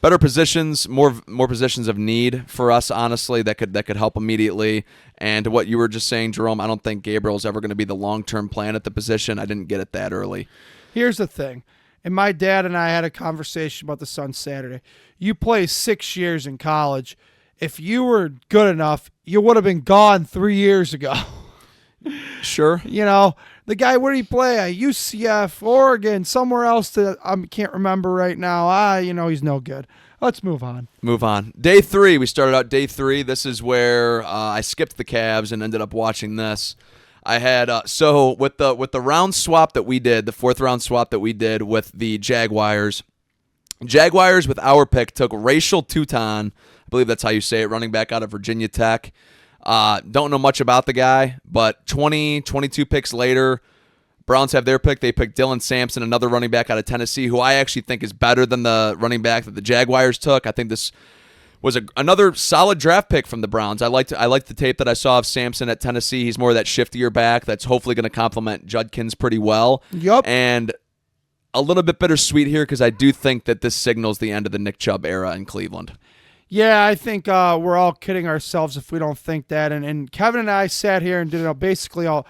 better positions, more positions of need for us, honestly, that could help immediately. And to what you were just saying, Jerome, I don't think Gabriel's ever going to be the long-term plan at the position. I didn't get it that early. Here's the thing. And my dad and I had a conversation about this on Saturday. You play 6 years in college. If you were good enough, you would have been gone 3 years ago. Sure. The guy, where did he play? UCF, Oregon, somewhere else that I can't remember right now. He's no good. Let's move on. Move on. Day 3. We started out day 3. This is where I skipped the Cavs and ended up watching this. I had so with the round swap that we did, the 4th round swap that we did with the Jaguars. Jaguars with our pick took Rachel Touton. I believe that's how you say it, running back out of Virginia Tech. Don't know much about the guy, but 22 picks later, Browns have their pick. They picked Dylan Sampson, another running back out of Tennessee, who I actually think is better than the running back that the Jaguars took. I think this was another solid draft pick from the Browns. I liked the tape that I saw of Sampson at Tennessee. He's more of that shiftier back that's hopefully going to complement Judkins pretty well. Yup. And a little bit bittersweet here because I do think that this signals the end of the Nick Chubb era in Cleveland. Yeah, I think we're all kidding ourselves if we don't think that. And Kevin and I sat here and did basically a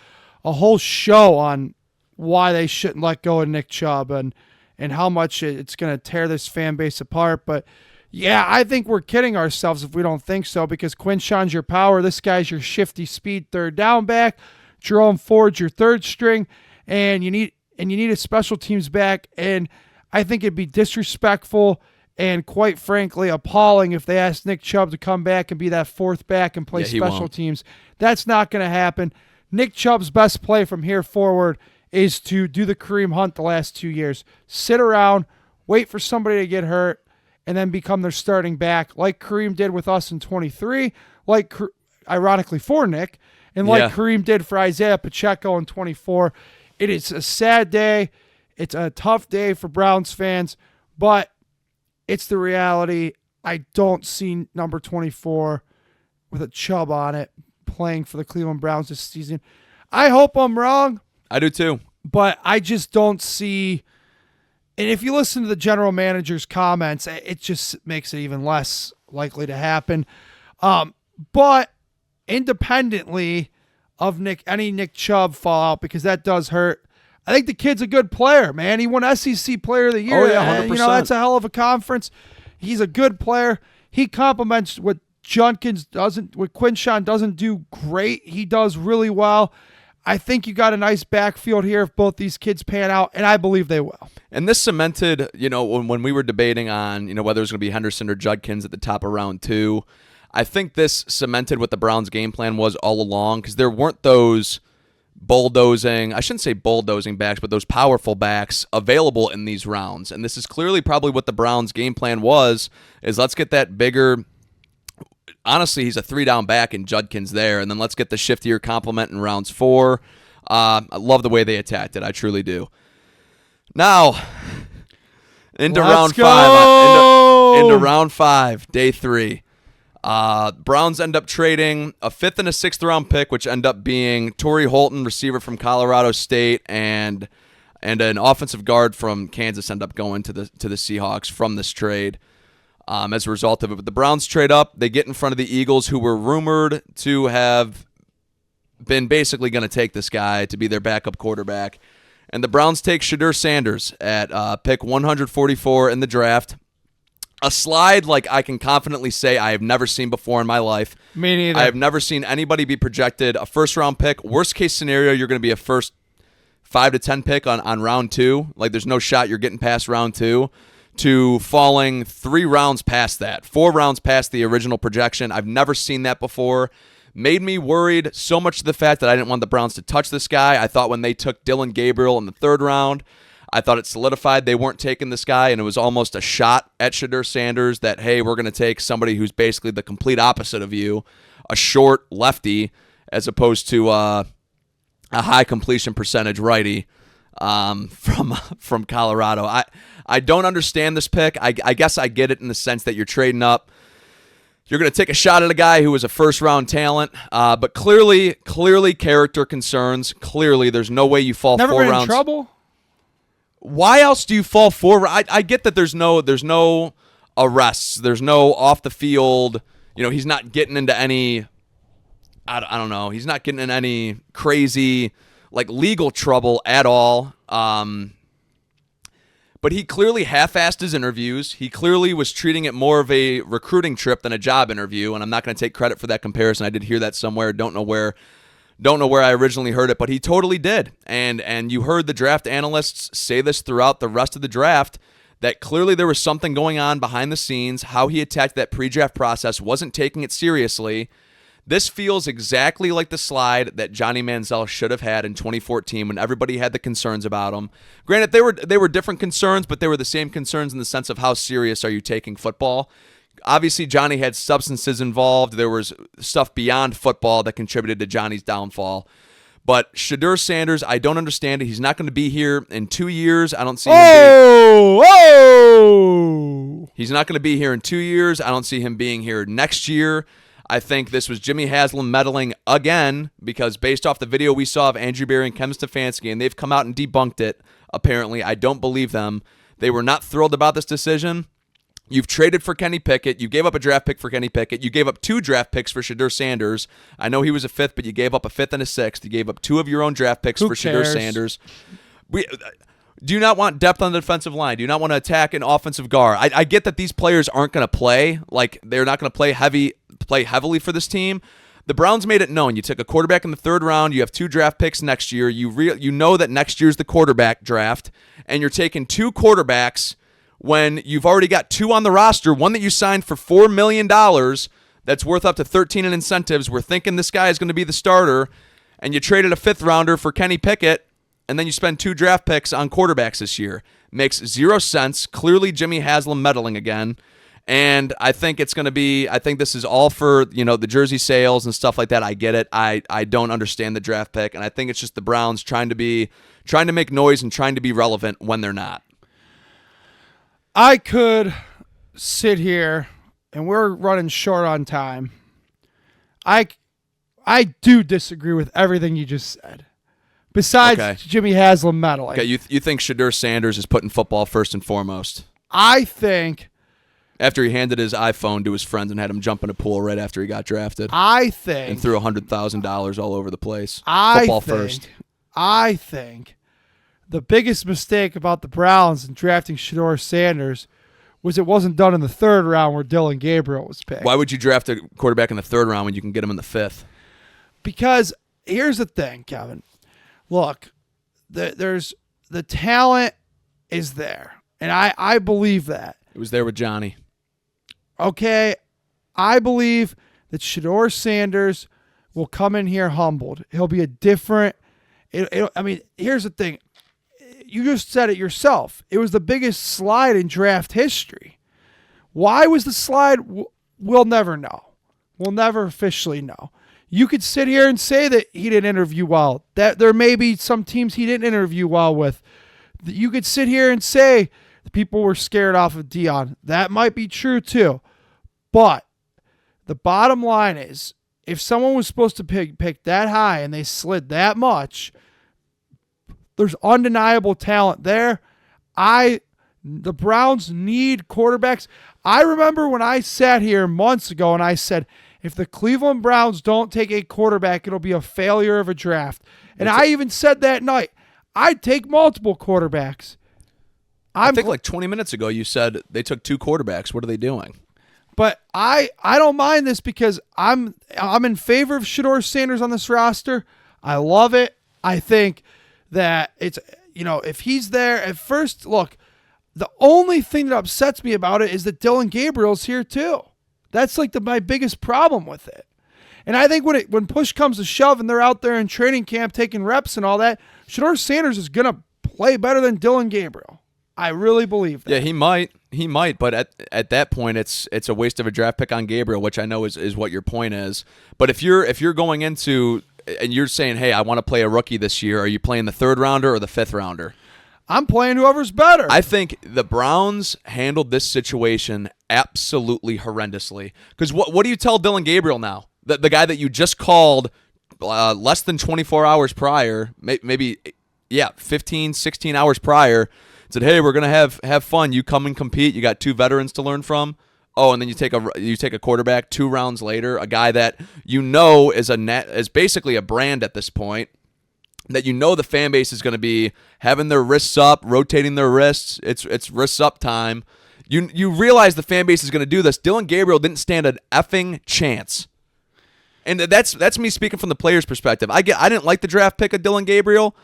whole show on why they shouldn't let go of Nick Chubb and how much it's going to tear this fan base apart. But, yeah, I think we're kidding ourselves if we don't think so because Quinshon's your power. This guy's your shifty speed third down back. Jerome Ford's your third string. And you need a special teams back. And I think it'd be disrespectful and, quite frankly, appalling if they asked Nick Chubb to come back and be that 4th back and play special teams. That's not going to happen. Nick Chubb's best play from here forward is to do the Kareem Hunt the last 2 years. Sit around, wait for somebody to get hurt, and then become their starting back like Kareem did with us in 23, ironically for Nick, and like Kareem did for Isaiah Pacheco in 24. It is a sad day. It's a tough day for Browns fans, but it's the reality. I don't see number 24 with a Chubb on it playing for the Cleveland Browns this season. I hope I'm wrong. I do too. But I just don't see, and if you listen to the general manager's comments, it just makes it even less likely to happen. But independently of any Nick Chubb fallout, because that does hurt, I think the kid's a good player, man. He won SEC Player of the Year. Oh, yeah, 100%. That's a hell of a conference. He's a good player. He complements what Judkins doesn't, what Quinshon doesn't do great. He does really well. I think you got a nice backfield here if both these kids pan out, and I believe they will. And this cemented, when we were debating on, whether it was going to be Henderson or Judkins at the top of round 2, I think this cemented what the Browns' game plan was all along because there weren't those bulldozing, I shouldn't say bulldozing backs, but those powerful backs available in these rounds. And this is clearly probably what the Browns' game plan was, is let's get that bigger. Honestly, he's a 3-down back in Judkins there, and then let's get the shiftier complement in rounds 4. I love the way they attacked it. I truly do. Now, into round 5. Into round 5, day 3. Browns end up trading a 5th and a 6th round pick, which end up being Torrey Holton, receiver from Colorado State, and an offensive guard from Kansas end up going to the Seahawks from this trade. As a result of it. But the Browns trade up. They get in front of the Eagles, who were rumored to have been basically going to take this guy to be their backup quarterback. And the Browns take Shadur Sanders at pick 144 in the draft. A slide like I can confidently say I have never seen before in my life. Me neither. I have never seen anybody be projected a first-round pick. Worst case scenario, you're going to be a first 5 to 10 pick on round 2. Like there's no shot you're getting past round 2. To falling 3 rounds past that, 4 rounds past the original projection. I've never seen that before. Made me worried so much to the fact that I didn't want the Browns to touch this guy. I thought when they took Dylan Gabriel in the 3rd round, I thought it solidified they weren't taking this guy, and it was almost a shot at Shadur Sanders that, hey, we're going to take somebody who's basically the complete opposite of you, a short lefty, as opposed to a high completion percentage righty. From Colorado. I don't understand this pick. I guess I get it in the sense that you're trading up. You're going to take a shot at a guy who was a first-round talent, but clearly character concerns. Clearly, there's no way you fall Never 4 been rounds. in trouble? Why else do you fall 4? I get that there's no arrests. There's no off the field. He's not getting into any. I don't know. He's not getting in any crazy legal trouble at all. But he clearly half-assed his interviews. He clearly was treating it more of a recruiting trip than a job interview, and I'm not going to take credit for that comparison. I did hear that somewhere. Don't know where Don't know where I originally heard it, but he totally did. And you heard the draft analysts say this throughout the rest of the draft, that clearly there was something going on behind the scenes, how he attacked that pre-draft process, wasn't taking it seriously. This feels exactly like the slide that Johnny Manziel should have had in 2014 when everybody had the concerns about him. Granted, they were different concerns, but they were the same concerns in the sense of how serious are you taking football. Obviously, Johnny had substances involved. There was stuff beyond football that contributed to Johnny's downfall. But Shedeur Sanders, I don't understand it. He's not going to be here in 2 years. I don't see him He's not going to be here in 2 years. I don't see him being here next year. I think this was Jimmy Haslam meddling again because based off the video we saw of Andrew Berry and Kevin Stefanski, and they've come out and debunked it, apparently. I don't believe them. They were not thrilled about this decision. You've traded for Kenny Pickett. You gave up a draft pick for Kenny Pickett. You gave up 2 draft picks for Shedeur Sanders. I know he was a 5th, but you gave up a 5th and a 6th. You gave up 2 of your own draft picks for Shedeur Sanders. Do you not want depth on the defensive line? Do you not want to attack an offensive guard? I get that these players aren't going to play. Like, they're not going to play heavily for this team. The Browns made it known. You took a quarterback in the 3rd round. You have 2 draft picks next year. You know that next year's the quarterback draft, and you're taking 2 quarterbacks when you've already got 2 on the roster, one that you signed for $4 million that's worth up to 13 in incentives. We're thinking this guy is going to be the starter, and you traded a 5th rounder for Kenny Pickett, and then you spend 2 draft picks on quarterbacks this year. Makes 0 sense. Clearly Jimmy Haslam meddling again. And I think it's going to be, I think this is all for, the jersey sales and stuff like that. I get it. I don't understand the draft pick, and I think it's just the Browns trying to make noise and trying to be relevant when they're not. I could sit here, and we're running short on time. I do disagree with everything you just said. Besides Jimmy Haslam meddling. Okay, you think Shedeur Sanders is putting football first and foremost? I think. After he handed his iPhone to his friends and had him jump in a pool right after he got drafted. I think. And threw $100,000 all over the place. First. I think the biggest mistake about the Browns in drafting Shedeur Sanders was it wasn't done in the 3rd round where Dylan Gabriel was picked. Why would you draft a quarterback in the 3rd round when you can get him in the 5th? Because here's the thing, Kevin. Look, there's the talent is there, and I believe that. It was there with Johnny. Okay, I believe that Shedeur Sanders will come in here humbled. He'll be a different. Here's the thing. You just said it yourself. It was the biggest slide in draft history. Why was the slide? We'll never know. We'll never officially know. You could sit here and say that he didn't interview well, that there may be some teams he didn't interview well with. You could sit here and say the people were scared off of Dion. That might be true too. But the bottom line is, if someone was supposed to pick that high and they slid that much, there's undeniable talent there. The Browns need quarterbacks. I remember when I sat here months ago and I said, if the Cleveland Browns don't take a quarterback, it'll be a failure of a draft. And I even said that night, I'd take multiple quarterbacks. I think like 20 minutes ago you said they took 2 quarterbacks. What are they doing? But I don't mind this because I'm in favor of Shedeur Sanders on this roster. I love it. I think that it's, if he's there at first, look, the only thing that upsets me about it is that Dylan Gabriel's here too. That's like my biggest problem with it. And I think when push comes to shove and they're out there in training camp taking reps and all that, Shedeur Sanders is going to play better than Dylan Gabriel. I really believe that. Yeah, he might, but at that point it's a waste of a draft pick on Gabriel, which I know is what your point is. But if you're going into and you're saying, "Hey, I want to play a rookie this year," are you playing the 3rd rounder or the 5th rounder? I'm playing whoever's better. I think the Browns handled this situation absolutely horrendously. Because what do you tell Dylan Gabriel now? The guy that you just called less than 24 hours prior, maybe 15, 16 hours prior, said, "Hey, we're gonna have fun. You come and compete. You got 2 veterans to learn from." Oh, and then you take a quarterback 2 rounds later, a guy that is basically a brand at this point. That the fan base is going to be having their wrists up, rotating their wrists. It's wrists up time. You realize the fan base is going to do this. Dylan Gabriel didn't stand an effing chance. And that's me speaking from the player's perspective. I didn't like the draft pick of Dylan Gabriel,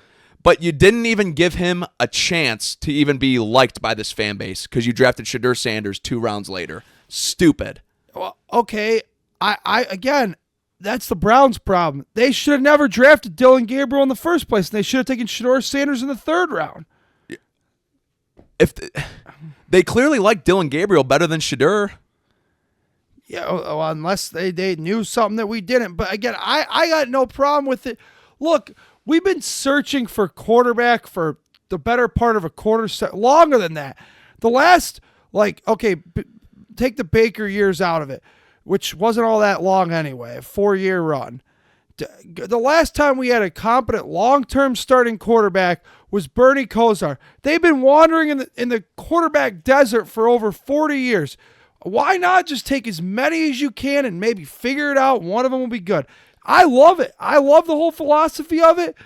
but you didn't even give him a chance to even be liked by this fan base because you drafted Shedeur Sanders 2 rounds later. Stupid. Well, okay. Again, that's the Browns' problem. They should have never drafted Dylan Gabriel in the first place. And they should have taken Shedeur Sanders in the 3rd round. They clearly like Dylan Gabriel better than Shedeur. Yeah, well, unless they knew something that we didn't. But again, I got no problem with it. Look, we've been searching for quarterback for the better part of a quarter, longer than that. The last, take the Baker years out of it, which wasn't all that long anyway, a 4-year run. The last time we had a competent long-term starting quarterback was Bernie Kosar. They've been wandering in the quarterback desert for over 40 years. Why not just take as many as you can and maybe figure it out? One of them will be good. I love it. I love the whole philosophy of it.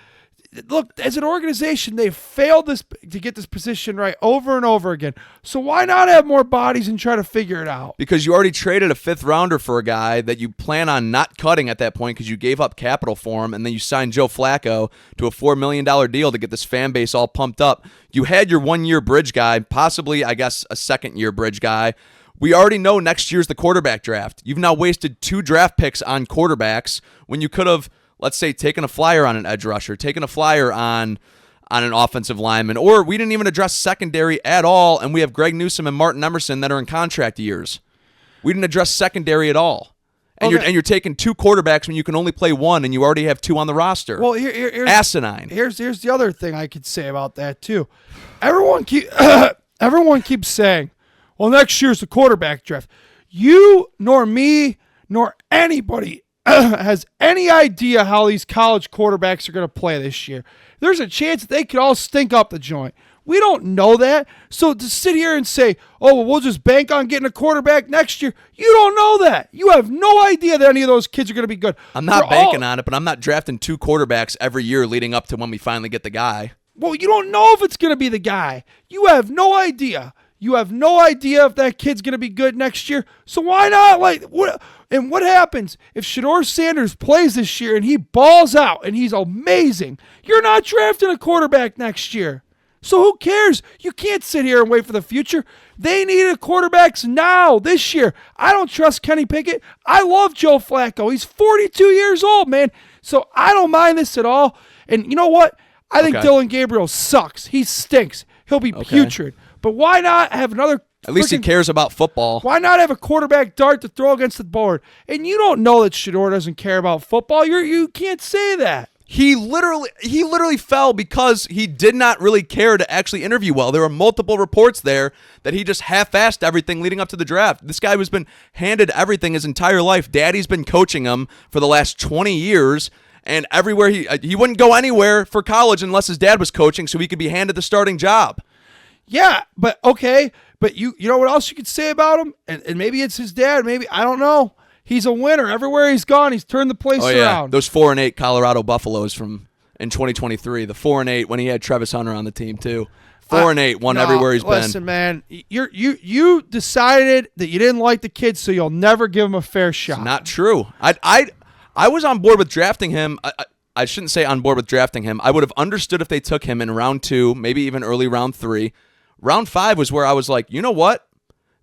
Look, as an organization, they've failed to get this position right over and over again. So why not have more bodies and try to figure it out? Because you already traded a 5th rounder for a guy that you plan on not cutting at that point because you gave up capital for him, and then you signed Joe Flacco to a $4 million deal to get this fan base all pumped up. You had your 1-year bridge guy, possibly, I guess, a 2nd-year bridge guy. We already know next year's the quarterback draft. You've now wasted 2 draft picks on quarterbacks when you could have, let's say, taken a flyer on an edge rusher, taken a flyer on an offensive lineman, or we didn't even address secondary at all, and we have Greg Newsome and Martin Emerson that are in contract years. We didn't address secondary at all. And you're taking 2 quarterbacks when you can only play 1, and you already have 2 on the roster. Well, here's asinine. Here's the other thing I could say about that too. Everyone keeps saying, well, next year's the quarterback draft. You nor me nor anybody has any idea how these college quarterbacks are going to play this year. There's a chance that they could all stink up the joint. We don't know that. So to sit here and say, oh, well, we'll just bank on getting a quarterback next year, you don't know that. You have no idea that any of those kids are going to be good. I'm not banking on it, but I'm not drafting 2 quarterbacks every year leading up to when we finally get the guy. Well, you don't know if it's going to be the guy. You have no idea. You have no idea if that kid's going to be good next year. So why not? What happens if Shedeur Sanders plays this year and he balls out and he's amazing? You're not drafting a quarterback next year. So who cares? You can't sit here and wait for the future. They needed quarterbacks now, this year. I don't trust Kenny Pickett. I love Joe Flacco. He's 42 years old, man. So I don't mind this at all. And you know what? I think Dylan Gabriel sucks. He stinks. He'll be putrid. But why not have another... At least he cares about football. Why not have a quarterback dart to throw against the board? And you don't know that Shedeur doesn't care about football. You can't say that. He literally fell because he did not really care to actually interview well. There were multiple reports there that he just half-assed everything leading up to the draft. This guy has been handed everything his entire life. Daddy's been coaching him for the last 20 years, and everywhere he wouldn't go anywhere for college unless his dad was coaching so he could be handed the starting job. Yeah, but okay. But you know what else you could say about him? And maybe it's his dad. Maybe, I don't know. He's a winner. Everywhere he's gone, he's turned the place around. Those 4-8 Colorado Buffaloes from in 2023. The 4-8 when he had Travis Hunter on the team too. 4-8 won everywhere he's been. Listen, man, you decided that you didn't like the kid, so you'll never give him a fair shot. It's not true. I was on board with drafting him. I shouldn't say on board with drafting him. I would have understood if they took him in round 2, maybe even early round 3. Round 5 was where I was like, you know what?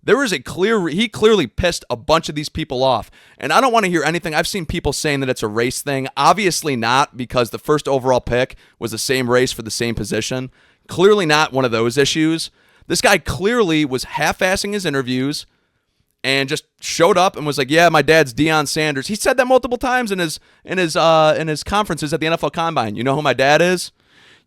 There is he clearly pissed a bunch of these people off. And I don't want to hear anything. I've seen people saying that it's a race thing. Obviously not, because the first overall pick was the same race for the same position. Clearly not one of those issues. This guy clearly was half-assing his interviews and just showed up and was like, yeah, my dad's Deion Sanders. He said that multiple times in his conferences at the NFL Combine. You know who my dad is?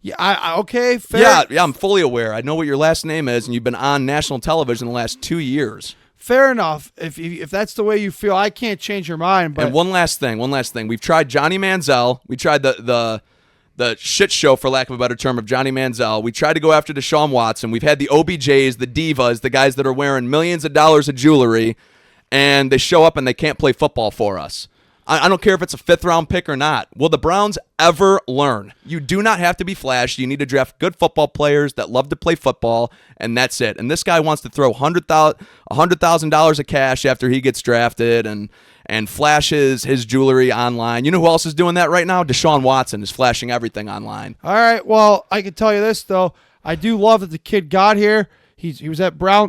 Yeah, okay, fair. Yeah, I'm fully aware. I know what your last name is, and you've been on national television the last 2 years. Fair enough. If that's the way you feel, I can't change your mind. But and one last thing. We've tried Johnny Manziel. We tried the shit show, for lack of a better term, of Johnny Manziel. We tried to go after Deshaun Watson. We've had the OBJs, the divas, the guys that are wearing millions of dollars of jewelry, and they show up and they can't play football for us. I don't care if it's a 5th-round pick or not. Will the Browns ever learn? You do not have to be flashy. You need to draft good football players that love to play football, and that's it. And this guy wants to throw $100,000 of cash after he gets drafted and flashes his jewelry online. You know who else is doing that right now? Deshaun Watson is flashing everything online. All right, well, I can tell you this, though. I do love that the kid got here. He was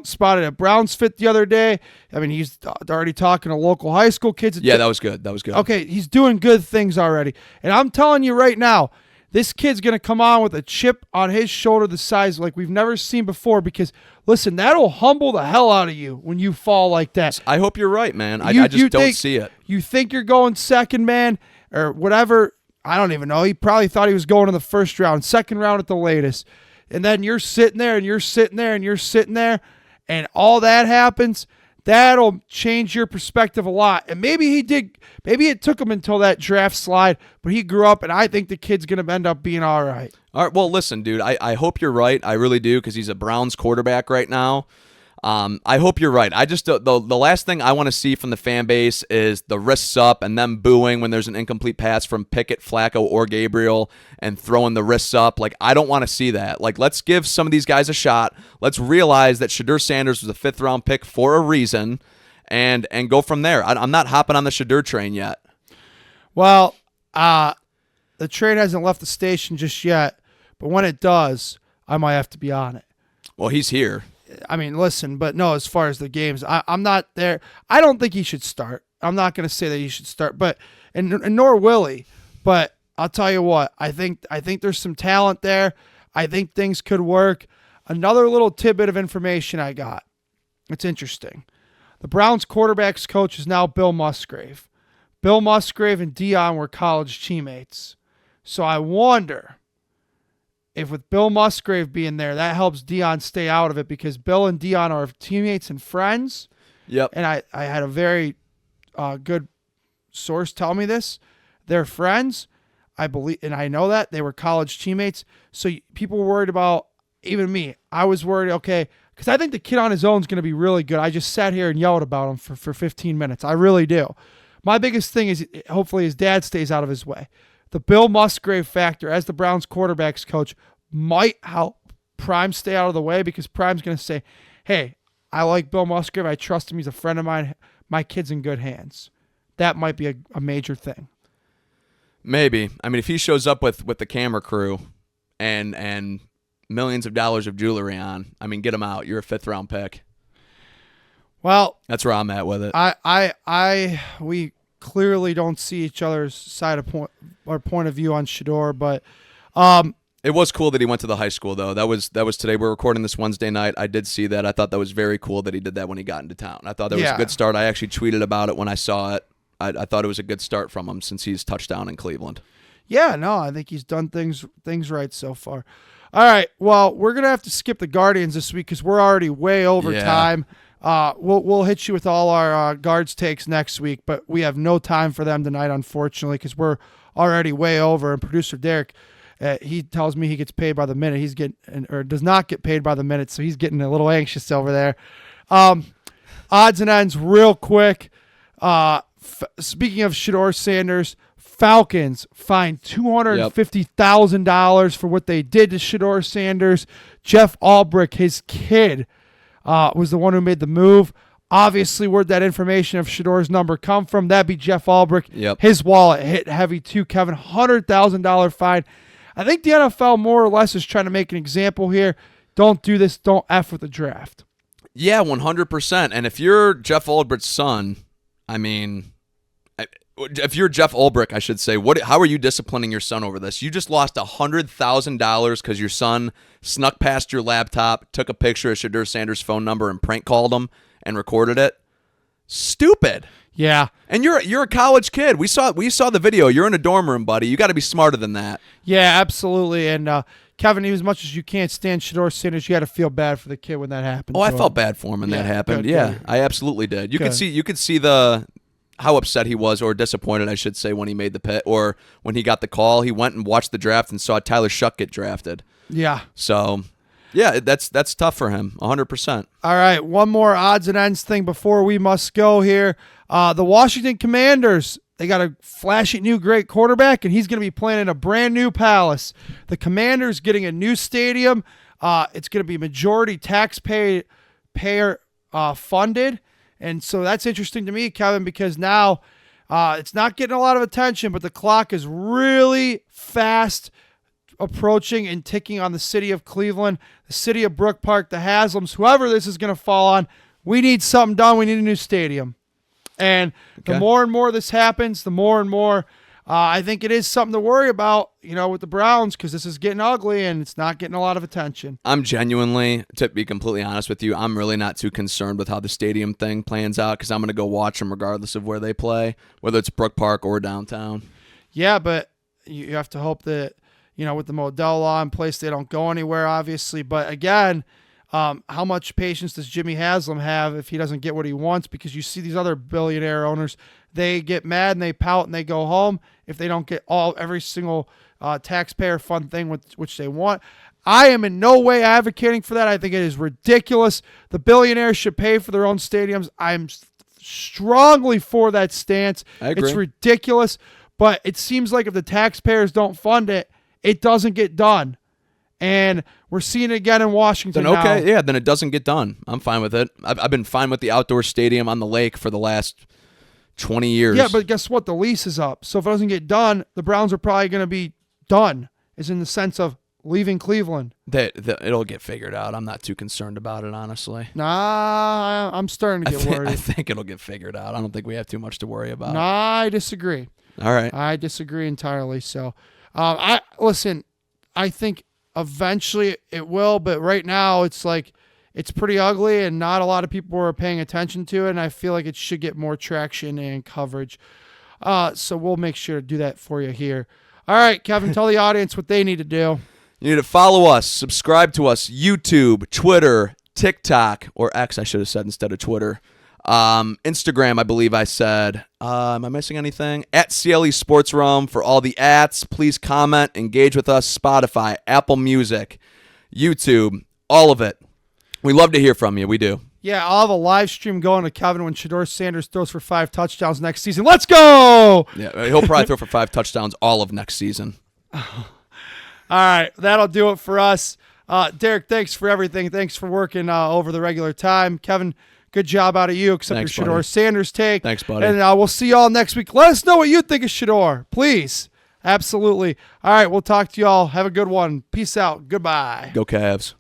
spotted at Browns Fit the other day. I mean, he's already talking to local high school kids. Yeah, that was good. That was good. Okay, he's doing good things already. And I'm telling you right now, this kid's going to come on with a chip on his shoulder the size like we've never seen before because, listen, that'll humble the hell out of you when you fall like that. I hope you're right, man. I just don't see it. You think you're going second, man, or whatever. I don't even know. He probably thought he was going in the first round, second round at the latest. And then you're sitting there and you're sitting there and you're sitting there and all that happens, that'll change your perspective a lot. And maybe it took him until that draft slide, but he grew up and I think the kid's going to end up being all right. All right, well, listen, dude, I hope you're right. I really do because he's a Browns quarterback right now. I hope you're right. I just the last thing I want to see from the fan base is the wrists up and them booing when there's an incomplete pass from Pickett, Flacco, or Gabriel and throwing the wrists up. Like, I don't want to see that. Like, let's give some of these guys a shot. Let's realize that Shadur Sanders was a 5th-round pick for a reason and go from there. I'm not hopping on the Shadur train yet. Well, the train hasn't left the station just yet, but when it does, I might have to be on it. Well, he's here. I mean, listen, but no, as far as the games, I'm not there. I don't think he should start. I'm not going to say that he should start, but and nor will he. But I'll tell you what, I think there's some talent there. I think things could work. Another little tidbit of information I got. It's interesting. The Browns quarterbacks coach is now Bill Musgrave. Bill Musgrave and Dion were college teammates. So I wonder if with Bill Musgrave being there, that helps Dion stay out of it because Bill and Dion are teammates and friends. Yep. And I had a very good source tell me this. They're friends. I believe, and I know that. They were college teammates. So people were worried about, even me. I was worried, okay, because I think the kid on his own is going to be really good. I just sat here and yelled about him for 15 minutes. I really do. My biggest thing is hopefully his dad stays out of his way. The Bill Musgrave factor as the Browns quarterbacks coach might help Prime stay out of the way because Prime's going to say, hey, I like Bill Musgrave. I trust him. He's a friend of mine. My kid's in good hands. That might be a major thing. Maybe. I mean, if he shows up with the camera crew and millions of dollars of jewelry on, I mean, get him out. You're a 5th-round pick. Well, that's where I'm at with it. We clearly don't see each other's side of point of view on Shador, but it was cool that he went to the high school though. That was today. We're recording this Wednesday night. I did see that. I thought that was very cool that he did that when he got into town. I thought that was a good start. I actually tweeted about it when I saw it. I thought it was a good start from him since he's touched down in Cleveland. Yeah, no, I think he's done things right so far. All right, well, we're gonna have to skip the Guardians this week because we're already way over time. We'll hit you with all our guards takes next week, but we have no time for them tonight, unfortunately, because we're already way over. And producer Derek, he tells me he gets paid by the minute. He's getting or does not get paid by the minute, so he's getting a little anxious over there. Odds and ends, real quick. Speaking of Shador Sanders, Falcons fined $250,000 for what they did to Shador Sanders. Jeff Albrecht, his kid, was the one who made the move. Obviously, where'd that information of Shador's number come from? That'd be Jeff Albrecht. Yep. His wallet hit heavy too, Kevin. $100,000 fine. I think the NFL more or less is trying to make an example here. Don't do this. Don't F with the draft. Yeah, 100%. And if you're Jeff Albrecht's son, I mean, if you're Jeff Ulbrich, I should say, how are you disciplining your son over this? You just lost $100,000 because your son snuck past your laptop, took a picture of Shadur Sanders' phone number, and prank called him and recorded it. Stupid. Yeah. And you're a college kid. We saw the video. You're in a dorm room, buddy. You got to be smarter than that. Yeah, absolutely. And Kevin, as much as you can't stand Shador Sanders, you got to feel bad for the kid when that happened. Oh, I felt bad for him when that happened. Good. I absolutely did. You could see how upset he was, or disappointed, I should say, when he made the pit, or when he got the call. He went and watched the draft and saw Tyler Shuck get drafted. Yeah. So, yeah, that's tough for him, 100%. All right, one more odds and ends thing before we must go here. The Washington Commanders, They got a flashy new great quarterback, and he's going to be playing in a brand new palace. The Commanders getting a new stadium. It's going to be majority taxpayer funded. And so that's interesting to me, Kevin, because now it's not getting a lot of attention, but the clock is really fast approaching and ticking on the city of Cleveland, the city of Brook Park, the Haslams, whoever this is going to fall on. We need something done. We need a new stadium. And the more and more this happens, the more and more I think it is something to worry about, with the Browns, because this is getting ugly and it's not getting a lot of attention. I'm genuinely, to be completely honest with you, I'm really not too concerned with how the stadium thing plans out because I'm going to go watch them regardless of where they play, whether it's Brook Park or downtown. Yeah, but you have to hope that, with the Modell law in place, they don't go anywhere, obviously. But again, how much patience does Jimmy Haslam have if he doesn't get what he wants? Because you see these other billionaire owners, they get mad and they pout and they go home if they don't get every single taxpayer fund thing which they want. I am in no way advocating for that. I think it is ridiculous. The billionaires should pay for their own stadiums. I'm strongly for that stance. I agree. It's ridiculous, but it seems like if the taxpayers don't fund it, it doesn't get done. And we're seeing it again in Washington then okay, now. yeah, then it doesn't get done. I'm fine with it. I've been fine with the outdoor stadium on the lake for the last 20 years. Yeah, but guess what? The lease is up. So if it doesn't get done, the Browns are probably going to be done, is in the sense of leaving Cleveland. It'll get figured out. I'm not too concerned about it, honestly. Nah, I'm starting to get worried. I think it'll get figured out. I don't think we have too much to worry about. Nah, I disagree. All right. I disagree entirely. So, I think eventually it will, but right now it's pretty ugly and not a lot of people are paying attention to it, and I feel like it should get more traction and coverage. So we'll make sure to do that for you here. All right, Kevin, tell the audience what they need to do. You need to follow us, subscribe to us, YouTube, Twitter, TikTok, or X, I should have said instead of Twitter. Instagram, I believe I said. Am I missing anything? At CLE Sports Realm for all the ats. Please comment, engage with us. Spotify, Apple Music, YouTube, all of it. We love to hear from you. We do. Yeah, I'll have a live stream going to Kevin when Shedeur Sanders throws for 5 touchdowns next season. Let's go! Yeah, he'll probably throw for 5 touchdowns all of next season. All right, that'll do it for us. Derek, thanks for everything. Thanks for working over the regular time. Kevin, good job out of you, except Thanks, your Shedeur buddy. Sanders take. Thanks, buddy. And we'll see y'all next week. Let us know what you think of Shedeur, please. Absolutely. All right, we'll talk to y'all. Have a good one. Peace out. Goodbye. Go Cavs.